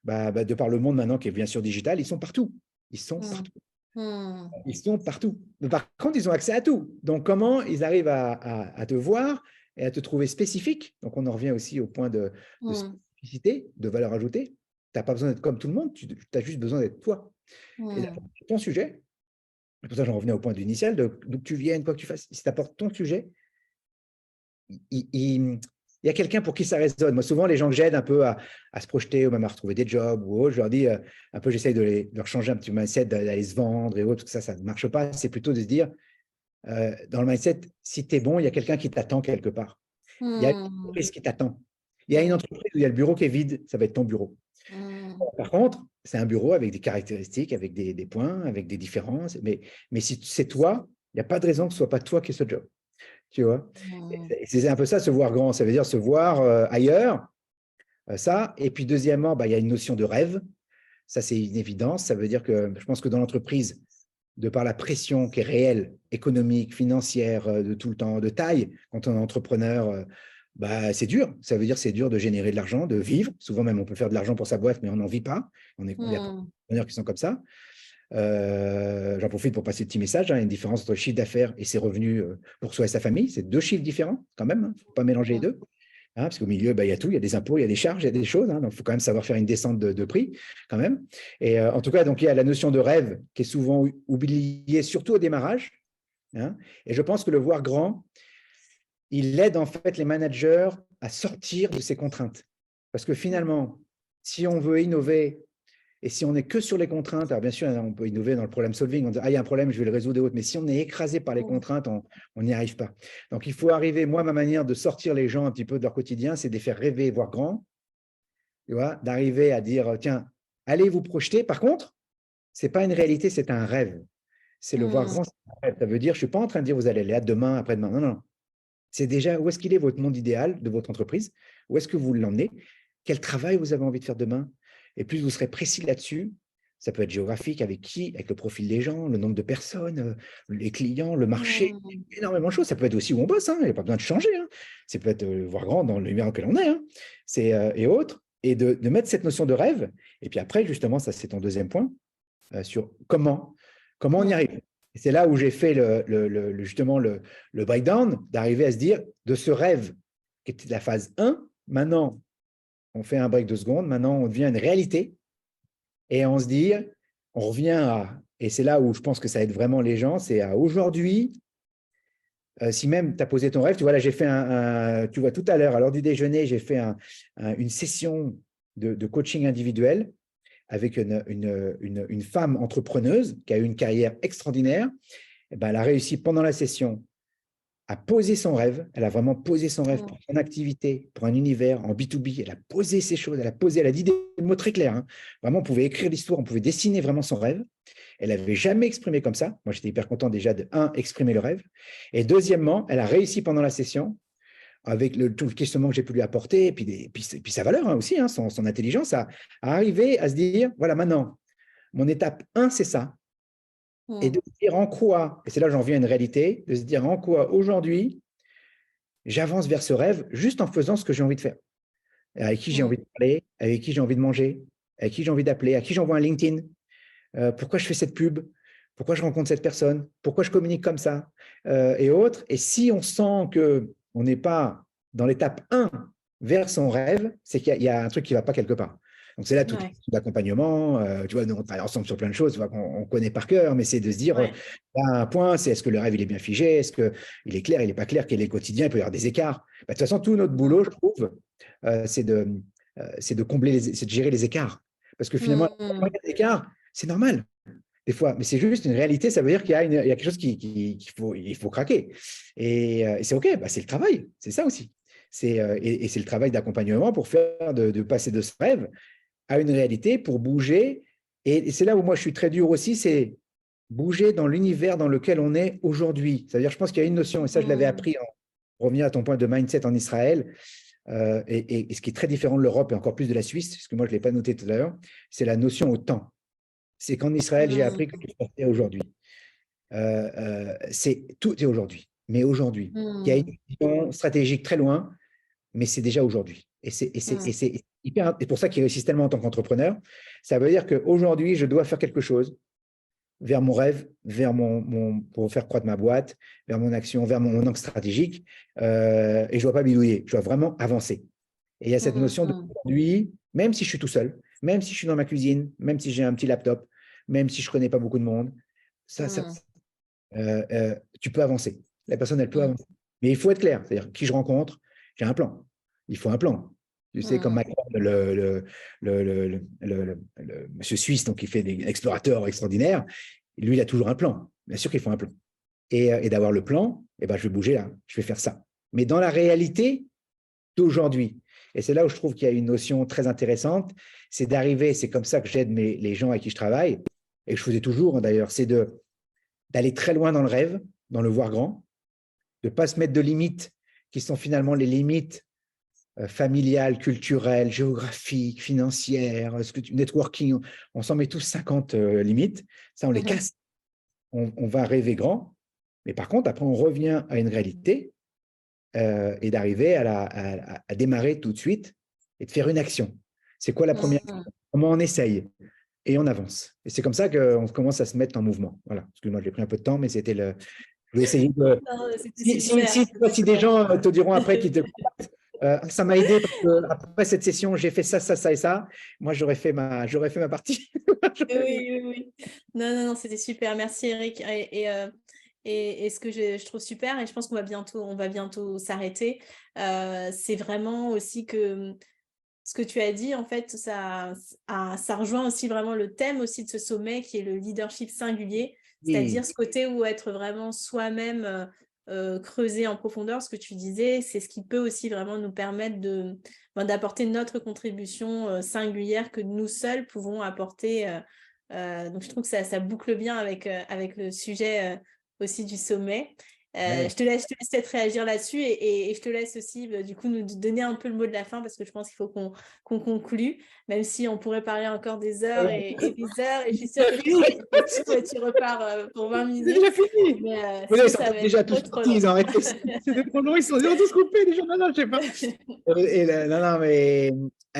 de par le monde maintenant qui est bien sûr digital, ils sont partout. Ils sont partout. Ils sont partout. Mais par contre, ils ont accès à tout. Donc, comment ils arrivent à te voir et à te trouver spécifique? Donc, on en revient aussi au point de spécificité, de valeur ajoutée. Tu n'as pas besoin d'être comme tout le monde, tu as juste besoin d'être toi. Et là, ton sujet, c'est pour ça que j'en revenais au point initial, d'où tu viennes, quoi que tu fasses, si tu apportes ton sujet, il y a quelqu'un pour qui ça résonne. Moi, souvent, les gens que j'aide un peu à se projeter ou même à retrouver des jobs ou autre, je leur dis un peu, j'essaye de leur changer un petit mindset, d'aller se vendre et autres, parce que ça ne marche pas. C'est plutôt de se dire, dans le mindset, si tu es bon, il y a quelqu'un qui t'attend quelque part. Il y a une entreprise qui t'attend. Il y a une entreprise où il y a le bureau qui est vide, ça va être ton bureau. Par contre, c'est un bureau avec des caractéristiques, avec des points, avec des différences. Mais si c'est toi, il n'y a pas de raison que ce ne soit pas toi qui ai ce job. Tu vois, c'est un peu ça, se voir grand, ça veut dire se voir ailleurs, ça. Et puis deuxièmement, il y a une notion de rêve, ça c'est une évidence, ça veut dire que je pense que dans l'entreprise, de par la pression qui est réelle, économique, financière, de tout le temps, de taille, quand on est entrepreneur, c'est dur, ça veut dire c'est dur de générer de l'argent, de vivre, souvent même on peut faire de l'argent pour sa boîte, mais on n'en vit pas, il y a des entrepreneurs qui sont comme ça. J'en profite pour passer le petit message, il y a une différence entre le chiffre d'affaires et ses revenus pour soi et sa famille, c'est 2 chiffres différents quand même, il ne faut pas mélanger les deux, parce qu'au milieu, il y a tout, il y a des impôts, il y a des charges, il y a des choses, donc il faut quand même savoir faire une descente de prix quand même. Et en tout cas, donc, il y a la notion de rêve qui est souvent oubliée, surtout au démarrage, et je pense que le voir grand, il aide en fait les managers à sortir de ces contraintes. Parce que finalement, si on veut innover, et si on n'est que sur les contraintes, alors bien sûr, on peut innover dans le problem solving, on dit, il y a un problème, je vais le résoudre et autres, mais si on est écrasé par les contraintes, on n'y arrive pas. Donc, il faut arriver, moi, ma manière de sortir les gens un petit peu de leur quotidien, c'est de les faire rêver, voir grand, tu vois, d'arriver à dire, tiens, allez vous projeter. Par contre, ce n'est pas une réalité, c'est un rêve. C'est le voir grand, c'est un rêve. Ça veut dire, je ne suis pas en train de dire, vous allez aller là demain, après-demain. Non, non. C'est déjà où est-ce qu'il est votre monde idéal de votre entreprise, où est-ce que vous l'emmenez, quel travail vous avez envie de faire demain. Et plus vous serez précis là-dessus, ça peut être géographique, avec qui, avec le profil des gens, le nombre de personnes, les clients, le marché, énormément de choses. Ça peut être aussi où on bosse, il n'y a pas besoin de changer. Ça peut être voir grand dans le numéro que l'on est, et autres. Et de mettre cette notion de rêve. Et puis après, justement, ça c'est ton deuxième point, sur comment on y arrive. Et c'est là où j'ai fait justement le breakdown, d'arriver à se dire, de ce rêve qui était la phase 1, maintenant, on fait un break de secondes, maintenant on devient une réalité et on se dit, on revient à, et c'est là où je pense que ça aide vraiment les gens, c'est à aujourd'hui, si même tu as posé ton rêve, tu vois, là j'ai fait tu vois tout à l'heure, à l'heure du déjeuner, j'ai fait une session de coaching individuel avec une femme entrepreneuse qui a eu une carrière extraordinaire. Et ben, elle a réussi pendant la session à poser son rêve. Elle a vraiment posé son rêve pour son activité, pour un univers en B2B. Elle a posé ces choses, elle a dit des mots très clairs. Vraiment, on pouvait écrire l'histoire, on pouvait dessiner vraiment son rêve. Elle n'avait jamais exprimé comme ça. Moi, j'étais hyper content déjà exprimer le rêve. Et deuxièmement, elle a réussi pendant la session, avec tout le questionnement que j'ai pu lui apporter, et puis sa valeur aussi, son intelligence, à arriver à se dire, voilà, maintenant, mon étape 1, c'est ça. Et de se dire en quoi, et c'est là que j'en viens à une réalité, de se dire en quoi aujourd'hui, j'avance vers ce rêve juste en faisant ce que j'ai envie de faire. Avec qui j'ai envie de parler, avec qui j'ai envie de manger, avec qui j'ai envie d'appeler, à qui j'envoie un LinkedIn, pourquoi je fais cette pub, pourquoi je rencontre cette personne, pourquoi je communique comme ça, et autres. Et si on sent qu'on n'est pas dans l'étape 1 vers son rêve, c'est qu'il y a un truc qui ne va pas quelque part. Donc, c'est là tout l'accompagnement. Tu vois, nous, on travaille ensemble sur plein de choses, tu vois, qu'on connaît par cœur, mais c'est de se dire, un point, c'est est-ce que le rêve, il est bien figé, est-ce qu'il est clair, il n'est pas clair, quel est le quotidien, il peut y avoir des écarts. De toute façon, tout notre boulot, je trouve, c'est de combler, c'est de gérer les écarts. Parce que finalement, quand il y a des écarts, c'est normal, des fois. Mais c'est juste une réalité, ça veut dire qu'il y a, il y a quelque chose il faut craquer. Et c'est OK, bah, c'est le travail, c'est ça aussi. Et c'est le travail d'accompagnement pour faire de passer de ce rêve à une réalité, pour bouger. Et c'est là où moi je suis très dur aussi, c'est bouger dans l'univers dans lequel on est aujourd'hui. C'est-à-dire, je pense qu'il y a une notion, et ça je l'avais appris en revenir à ton point de mindset en Israël, et ce qui est très différent de l'Europe et encore plus de la Suisse, parce que moi je ne l'ai pas noté tout à l'heure, c'est la notion au temps. C'est qu'en Israël, j'ai appris que tout est aujourd'hui. Tout est aujourd'hui, mais aujourd'hui. Il y a une vision stratégique très loin, mais c'est déjà aujourd'hui. Et c'est hyper, et pour ça qu'ils réussissent tellement en tant qu'entrepreneur. Ça veut dire qu'aujourd'hui, je dois faire quelque chose vers mon rêve, pour faire croître ma boîte, vers mon action, vers mon angle stratégique. Et je ne dois pas bidouiller, je dois vraiment avancer. Et il y a cette notion d'aujourd'hui, même si je suis tout seul, même si je suis dans ma cuisine, même si j'ai un petit laptop, même si je ne connais pas beaucoup de monde, tu peux avancer. La personne, elle peut avancer. Mais il faut être clair, c'est-à-dire qui je rencontre, j'ai un plan. Il faut un plan. Tu sais, comme Macron, le monsieur suisse, donc il fait des explorateurs extraordinaires, lui, il a toujours un plan. Bien sûr qu'il faut un plan. Et d'avoir le plan, ben, je vais bouger là, je vais faire ça. Mais dans la réalité d'aujourd'hui, et c'est là où je trouve qu'il y a une notion très intéressante, c'est d'arriver, c'est comme ça que j'aide les gens avec qui je travaille, et que je faisais toujours d'ailleurs, c'est d'aller très loin dans le rêve, dans le voir grand, de ne pas se mettre de limites qui sont finalement les limites familiales, culturelles, géographiques, financières, networking. On s'en met tous 50 limites. Ça, on les casse. On va rêver grand. Mais par contre, après, on revient à une réalité et d'arriver à démarrer tout de suite et de faire une action. C'est quoi la première action? Comment on essaye? Et on avance. Et c'est comme ça qu'on commence à se mettre en mouvement. Voilà. Excuse-moi, j'ai pris un peu de temps, mais c'était le. Je vais essayer de. Si des gens te diront après qu'ils te. Ça m'a aidé parce que après cette session, j'ai fait ça, ça, ça et ça. Moi, j'aurais fait ma partie. Oui. Non, c'était super. Merci, Eric. Et ce que je trouve super, et je pense qu'on va bientôt s'arrêter, c'est vraiment aussi que ce que tu as dit, en fait, ça rejoint aussi vraiment le thème aussi de ce sommet qui est le leadership singulier, c'est-à-dire ce côté où être vraiment soi-même, creuser en profondeur, ce que tu disais, c'est ce qui peut aussi vraiment nous permettre d'apporter notre contribution singulière que nous seuls pouvons apporter. Donc, je trouve que ça boucle bien avec le sujet aussi du sommet. Je te laisse peut-être réagir là-dessus et je te laisse aussi du coup nous donner un peu le mot de la fin parce que je pense qu'il faut qu'on conclue, même si on pourrait parler encore des heures et des heures et je suis sûre que tu repars pour 20 minutes. C'est déjà fini. Mais ils sont déjà tous partis, ils ont arrêté. C'est trop long, ils sont tous coupés déjà. Non, je sais pas. Non, mais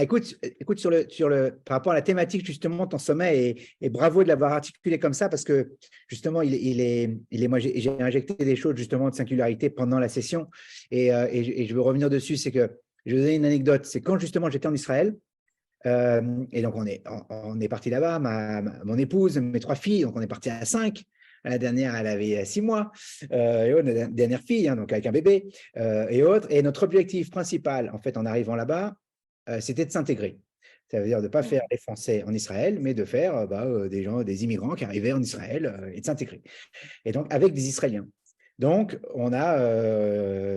écoute par rapport à la thématique justement de ton sommet et bravo de l'avoir articulé comme ça parce que justement moi j'ai injecté des choses justement de singularité pendant la session et je veux revenir dessus, c'est que je vais vous donner une anecdote, c'est quand justement j'étais en Israël et donc on est parti là-bas, mon épouse, mes 3 filles, donc on est parti à 5. La dernière, elle avait 6 mois, et autres, la dernière fille, donc avec un bébé, et autres. Et notre objectif principal, en fait, en arrivant là-bas, c'était de s'intégrer. Ça veut dire de ne pas faire les Français en Israël, mais de faire des immigrants qui arrivaient en Israël et de s'intégrer. Et donc, avec des Israéliens. Donc, on a,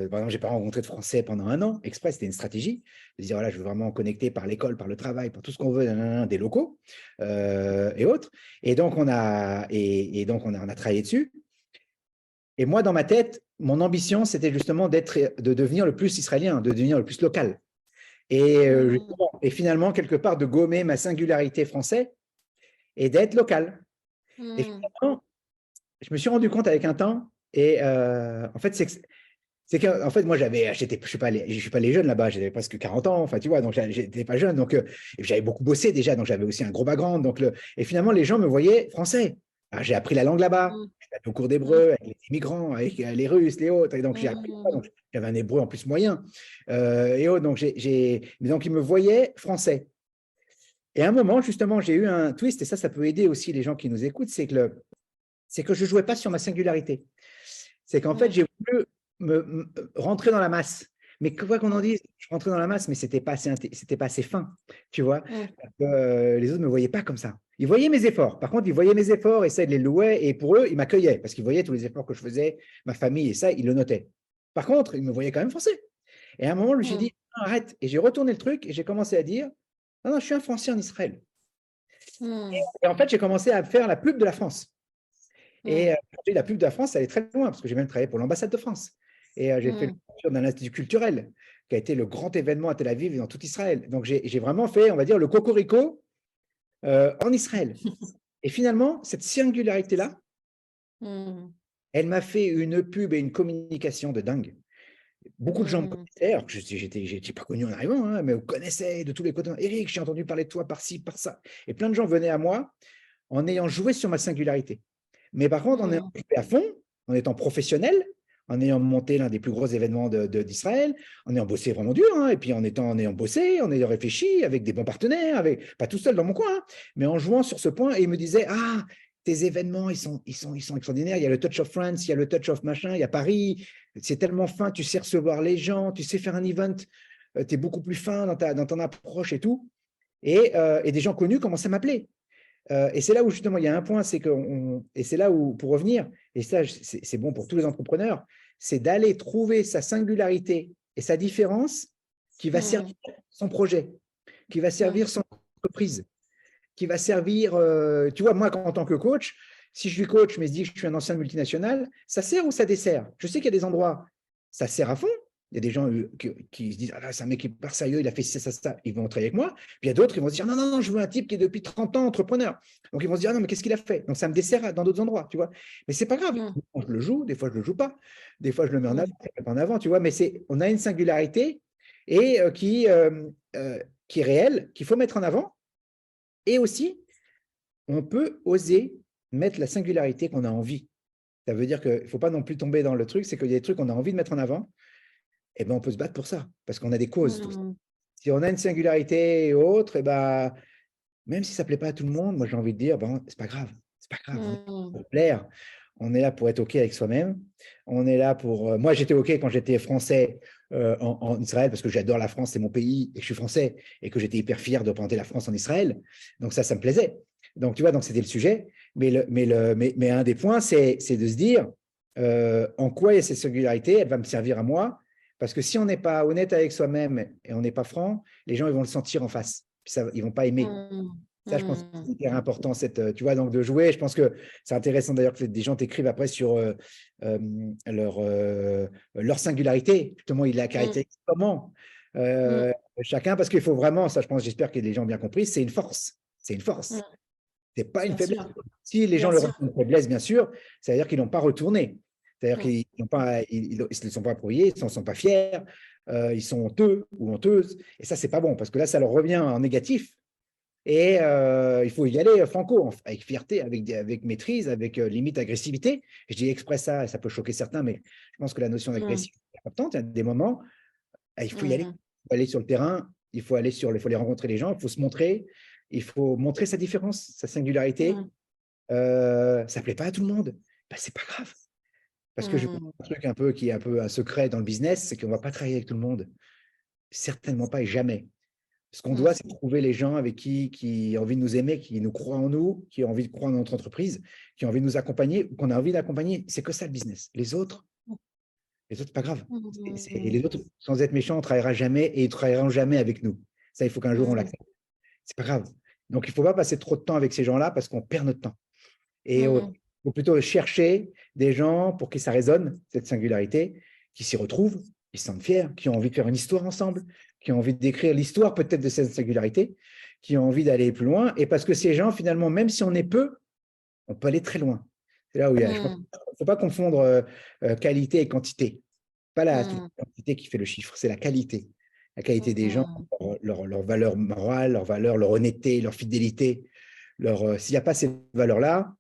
par exemple, je n'ai pas rencontré de Français pendant 1 an, exprès, c'était une stratégie, de dire, voilà, je veux vraiment connecter par l'école, par le travail, par tout ce qu'on veut, des locaux et autres. Et donc, on a travaillé dessus. Et moi, dans ma tête, mon ambition, c'était justement de devenir le plus israélien, de devenir le plus local. Et finalement, quelque part, de gommer ma singularité française et d'être local. Et finalement, je me suis rendu compte avec un temps, et en fait, c'est qu'en fait, moi, je suis pas les jeunes là-bas, j'avais presque 40 ans, enfin, tu vois, donc j'étais pas jeune, donc j'avais beaucoup bossé déjà, donc j'avais aussi un gros background, et finalement, les gens me voyaient français. Alors, j'ai appris la langue là-bas, j'étais au cours d'hébreu avec les immigrants, avec les Russes, les autres, et donc j'ai appris ça, donc j'avais un hébreu en plus moyen, et autres, donc donc ils me voyaient français. Et à un moment, justement, j'ai eu un twist, et ça peut aider aussi les gens qui nous écoutent, c'est que je ne jouais pas sur ma singularité. C'est qu'en fait, j'ai voulu rentrer dans la masse. Mais quoi qu'on en dise, je rentrais dans la masse, mais c'était pas assez fin, tu vois. Parce que, les autres ne me voyaient pas comme ça. Ils voyaient mes efforts. Par contre, ils voyaient mes efforts et ça, ils les louaient. Et pour eux, ils m'accueillaient parce qu'ils voyaient tous les efforts que je faisais, ma famille, et ça, ils le notaient. Par contre, ils me voyaient quand même français. Et à un moment, je me suis dit, non, arrête. Et j'ai retourné le truc et j'ai commencé à dire, non, non, je suis un Français en Israël. Et en fait, j'ai commencé à faire la pub de la France. Et la pub de la France, ça allait très loin parce que j'ai même travaillé pour l'ambassade de France. Et j'ai fait l'ouverture d'un institut culturel qui a été le grand événement à Tel Aviv et dans tout Israël. Donc, j'ai vraiment fait, on va dire, le cocorico en Israël. Et finalement, cette singularité-là, elle m'a fait une pub et une communication de dingue. Beaucoup de gens me connaissaient, alors que je n'étais pas connu en arrivant, hein, mais me connaissaient de tous les côtés. Éric, j'ai entendu parler de toi par-ci, par ça. Et plein de gens venaient à moi en ayant joué sur ma singularité. Mais par contre, en ayant joué à fond, en étant professionnel, en ayant monté l'un des plus gros événements d'Israël, en ayant bossé vraiment dur, hein, et puis en ayant bossé, en ayant réfléchi, avec des bons partenaires, pas tout seul dans mon coin, hein, mais en jouant sur ce point, et il me disait, ah, tes événements, ils sont extraordinaires, il y a le Touch of France, il y a le Touch of machin, il y a Paris, c'est tellement fin, tu sais recevoir les gens, tu sais faire un event, tu es beaucoup plus fin dans ton approche et tout. Et des gens connus commencent à m'appeler. Et c'est là où justement il y a un point, et c'est là où, pour revenir, et ça c'est bon pour tous les entrepreneurs, c'est d'aller trouver sa singularité et sa différence qui va servir son projet, qui va servir son entreprise, qui va servir, tu vois, moi en tant que coach, si je suis coach mais je dis que je suis un ancien multinational, ça sert ou ça dessert? Je sais qu'il y a des endroits, ça sert à fond. Il y a des gens qui se disent, ah là, c'est un mec qui part sérieux, il a fait ça, ils vont travailler avec moi. Puis il y a d'autres qui vont se dire, non, non, non, je veux un type qui est depuis 30 ans entrepreneur. Donc ils vont se dire, ah non, mais qu'est-ce qu'il a fait? Donc ça me dessert dans d'autres endroits, tu vois. Mais c'est pas grave. Des fois, je le joue, des fois, je le joue pas. Des fois, je le mets en avant, je le mets pas en avant, tu vois. Mais on a une singularité et qui est réelle, qu'il faut mettre en avant. Et aussi, on peut oser mettre la singularité qu'on a envie. Ça veut dire qu'il ne faut pas non plus tomber dans le truc, c'est qu'il y a des trucs qu'on a envie de mettre en avant, et ben on peut se battre pour ça, parce qu'on a des causes. Tout ça. Si on a une singularité et autre, et ben, même si ça ne plaît pas à tout le monde, moi j'ai envie de dire, ben, c'est pas grave, c'est pas grave, on est là pour plaire, on est là pour être OK avec soi-même, on est là pour… moi j'étais OK quand j'étais français en Israël, parce que j'adore la France, c'est mon pays, et que je suis français, et que j'étais hyper fier de représenter la France en Israël, donc ça me plaisait. Donc tu vois, donc c'était le sujet, mais un des points, c'est de se dire en quoi il y a cette singularité, elle va me servir à moi, parce que si on n'est pas honnête avec soi-même et on n'est pas franc, les gens ils vont le sentir en face. Puis ils ne vont pas aimer. Ça, je pense que c'est hyper important, tu vois, donc de jouer. Je pense que c'est intéressant d'ailleurs que des gens t'écrivent après sur leur singularité. Justement, il la caractérise comment chacun, parce qu'il faut vraiment, ça, je pense, j'espère que les gens ont bien compris, c'est une force. C'est une force. C'est pas une faiblesse. Si les gens le ressentent une faiblesse, bien sûr, ça veut dire qu'ils n'ont pas retourné. C'est-à-dire qu'ils ne sont pas appuyés, ils ne sont pas fiers, ils sont honteux ou honteuses. Et ça, c'est pas bon, parce que là, ça leur revient en négatif. Et il faut y aller franco, avec fierté, avec maîtrise, avec limite agressivité. Je dis exprès ça, et ça peut choquer certains, mais je pense que la notion d'agressivité est importante. Il y a des moments, il faut y aller. Il faut aller sur le terrain, il faut aller les rencontrer les gens, il faut se montrer, il faut montrer sa différence, sa singularité. Ça ne plaît pas à tout le monde. Ben, c'est pas grave. Parce que je un truc un peu qui est un peu un secret dans le business, c'est qu'on ne va pas travailler avec tout le monde. Certainement pas et jamais. Ce qu'on doit, c'est trouver les gens avec qui ont envie de nous aimer, qui nous croient en nous, qui ont envie de croire en notre entreprise, qui ont envie de nous accompagner, ou qu'on a envie d'accompagner. C'est que ça le business. Les autres, pas grave. Et les autres, sans être méchants, on ne travaillera jamais et ils ne travailleront jamais avec nous. Ça, il faut qu'un jour on l'accepte. C'est pas grave. Donc, il ne faut pas passer trop de temps avec ces gens-là parce qu'on perd notre temps. Et il faut plutôt chercher des gens pour qui ça résonne, cette singularité, qui s'y retrouvent, qui se sentent fiers, qui ont envie de faire une histoire ensemble, qui ont envie d'écrire l'histoire peut-être de cette singularité, qui ont envie d'aller plus loin. Et parce que ces gens, finalement, même si on est peu, on peut aller très loin. C'est là où il ne faut pas confondre qualité et quantité. Pas la quantité qui fait le chiffre, c'est la qualité. La qualité des gens, leur valeur morale, leur valeur, leur honnêteté, leur fidélité. S'il n'y a pas ces valeurs-là,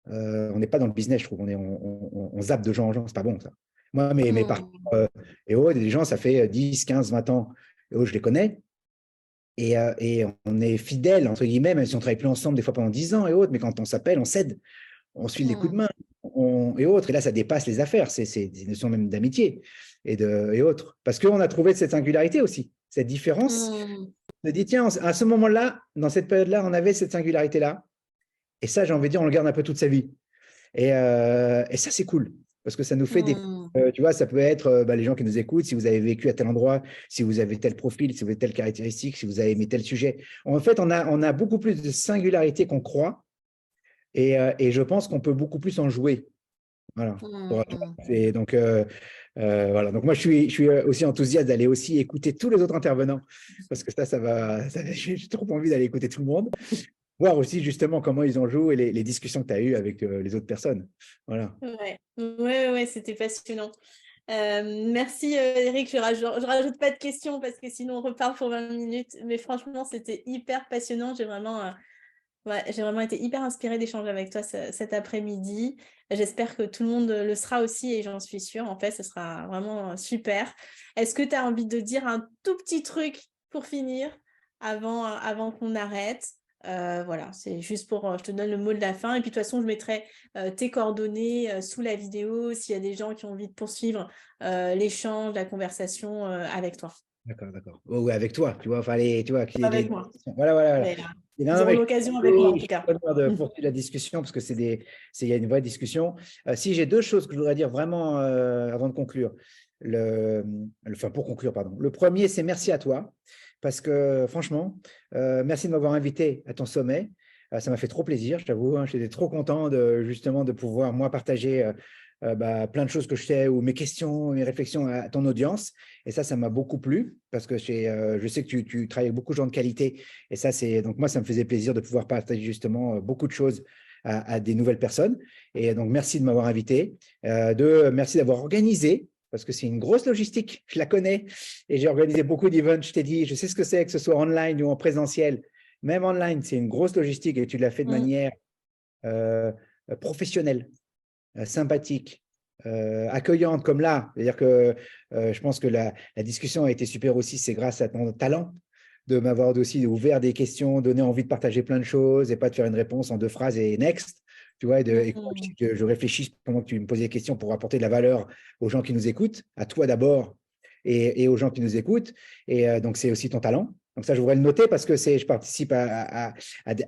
on n'est pas dans le business, je trouve. On zappe de gens en gens, c'est pas bon ça. Moi, mes partenaires des gens, ça fait 10, 15, 20 ans, je les connais. Et on est fidèles, entre guillemets, même si on ne travaille plus ensemble des fois pendant 10 ans et autres, mais quand on s'appelle, on s'aide, on se file des coups de main, et autres. Et là, ça dépasse les affaires. C'est des notions même d'amitié et autres. Parce qu'on a trouvé cette singularité aussi, cette différence. On a dit, tiens, à ce moment-là, dans cette période-là, on avait cette singularité-là. Et ça, j'ai envie de dire, on le garde un peu toute sa vie. Et ça, c'est cool. Parce que ça nous fait des… tu vois, ça peut être les gens qui nous écoutent, si vous avez vécu à tel endroit, si vous avez tel profil, si vous avez telle caractéristique, si vous avez aimé tel sujet. En fait, on a beaucoup plus de singularité qu'on croit. Et je pense qu'on peut beaucoup plus en jouer. Voilà. Et donc, voilà. Donc, moi, je suis aussi enthousiaste d'aller aussi écouter tous les autres intervenants. Parce que ça va. J'ai trop envie d'aller écouter tout le monde. Voir aussi justement comment ils en jouent et les discussions que tu as eues avec les autres personnes. Voilà. Ouais, c'était passionnant. Merci Eric, je rajoute pas de questions parce que sinon on repart pour 20 minutes. Mais franchement, c'était hyper passionnant. J'ai vraiment été hyper inspirée d'échanger avec toi cet après-midi. J'espère que tout le monde le sera aussi et j'en suis sûre. En fait, ce sera vraiment super. Est-ce que tu as envie de dire un tout petit truc pour finir avant qu'on arrête? Voilà, c'est juste pour, je te donne le mot de la fin. Et puis de toute façon, je mettrai tes coordonnées sous la vidéo s'il y a des gens qui ont envie de poursuivre l'échange, la conversation avec toi. D'accord. Oui, avec toi, tu vois, tu vois, Avec moi. Voilà. Mais, Non, ils auront mais l'occasion avec moi en je tout suis cas. content de poursuivre la discussion parce que il y a une vraie discussion. Si j'ai deux choses que je voudrais dire vraiment avant de conclure. Enfin, pour conclure, pardon. Le premier, c'est merci à toi parce que franchement, merci de m'avoir invité à ton sommet. Ça m'a fait trop plaisir, je t'avoue. J'étais trop content justement de pouvoir, moi, partager plein de choses que je sais ou mes questions, mes réflexions à ton audience. Et ça m'a beaucoup plu parce que je sais que tu travailles avec beaucoup de gens de qualité. Et donc moi, ça me faisait plaisir de pouvoir partager justement beaucoup de choses à des nouvelles personnes. Et donc, merci de m'avoir invité. Merci d'avoir organisé parce que c'est une grosse logistique, je la connais. Et j'ai organisé beaucoup d'events, je t'ai dit, je sais ce que c'est, que ce soit online ou en présentiel. Même online, c'est une grosse logistique et tu l'as fait de manière professionnelle, sympathique, accueillante comme là. C'est-à-dire que je pense que la discussion a été super aussi, c'est grâce à ton talent de m'avoir aussi ouvert des questions, donné envie de partager plein de choses et pas de faire une réponse en 2 phrases et next. Tu vois, et que je réfléchisse pendant que tu me posais des questions pour apporter de la valeur aux gens qui nous écoutent, à toi d'abord et aux gens qui nous écoutent. Et donc, c'est aussi ton talent. Donc, ça, je voudrais le noter parce que je participe à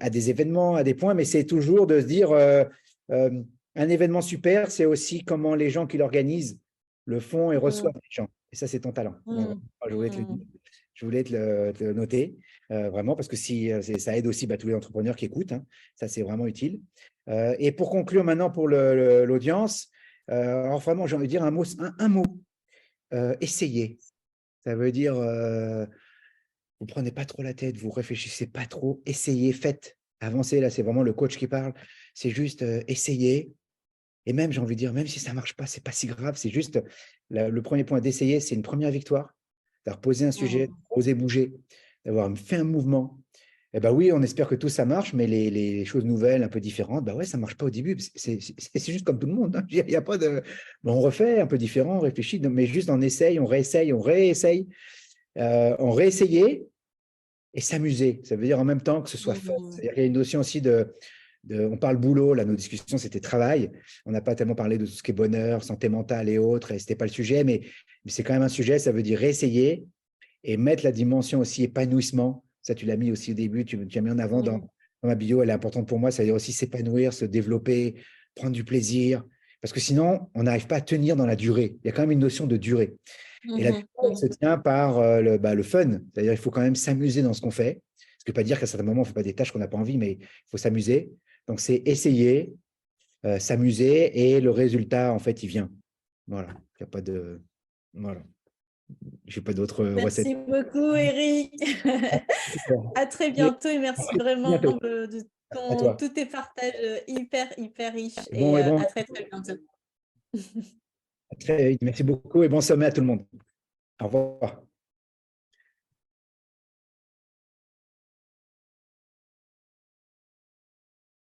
des événements, à des points, mais c'est toujours de se dire un événement super, c'est aussi comment les gens qui l'organisent le font et reçoivent les gens. Et ça, c'est ton talent. Donc, je voulais te le noter, vraiment, parce que ça aide aussi tous les entrepreneurs qui écoutent. Hein. Ça, c'est vraiment utile. Et pour conclure maintenant pour l'audience, alors vraiment, j'ai envie de dire un mot. Essayez. Ça veut dire, vous ne prenez pas trop la tête, vous réfléchissez pas trop, essayez, faites, avancez. Là, c'est vraiment le coach qui parle. C'est juste essayez. Et même, j'ai envie de dire, même si ça ne marche pas, ce n'est pas si grave. C'est juste le premier point d'essayer, c'est une première victoire. D'avoir posé un sujet, oser bouger, d'avoir fait un mouvement. Eh bien oui, on espère que tout ça marche, mais les choses nouvelles, un peu différentes, ouais, ça ne marche pas au début. C'est juste comme tout le monde. Hein. Il y a pas de… on refait un peu différent, on réfléchit, mais juste on essaye, on réessaye, on réessaye, on réessayer et s'amuser. Ça veut dire en même temps que ce soit fun. C'est-à-dire qu'il y a une notion aussi on parle boulot, là, nos discussions, c'était travail. On n'a pas tellement parlé de tout ce qui est bonheur, santé mentale et autres, et ce n'était pas le sujet, mais c'est quand même un sujet, ça veut dire réessayer et mettre la dimension aussi épanouissement. Ça, tu l'as mis aussi au début, tu as mis en avant dans ma bio, elle est importante pour moi, ça veut dire aussi s'épanouir, se développer, prendre du plaisir, parce que sinon, on n'arrive pas à tenir dans la durée. Il y a quand même une notion de durée. Et la durée, elle se tient par le fun, c'est-à-dire il faut quand même s'amuser dans ce qu'on fait. Ce qui ne veut pas dire qu'à certains moments, on ne fait pas des tâches qu'on n'a pas envie, mais il faut s'amuser. Donc, c'est essayer, s'amuser et le résultat, en fait, il vient. Voilà. Il n'y a pas de… Voilà. Je n'ai pas d'autres recettes. Merci beaucoup, Eric. À très bientôt et merci vraiment de tous tes partages hyper riches. Bon, et à très bientôt. Très vite. Merci beaucoup et bon sommet à tout le monde. Au revoir.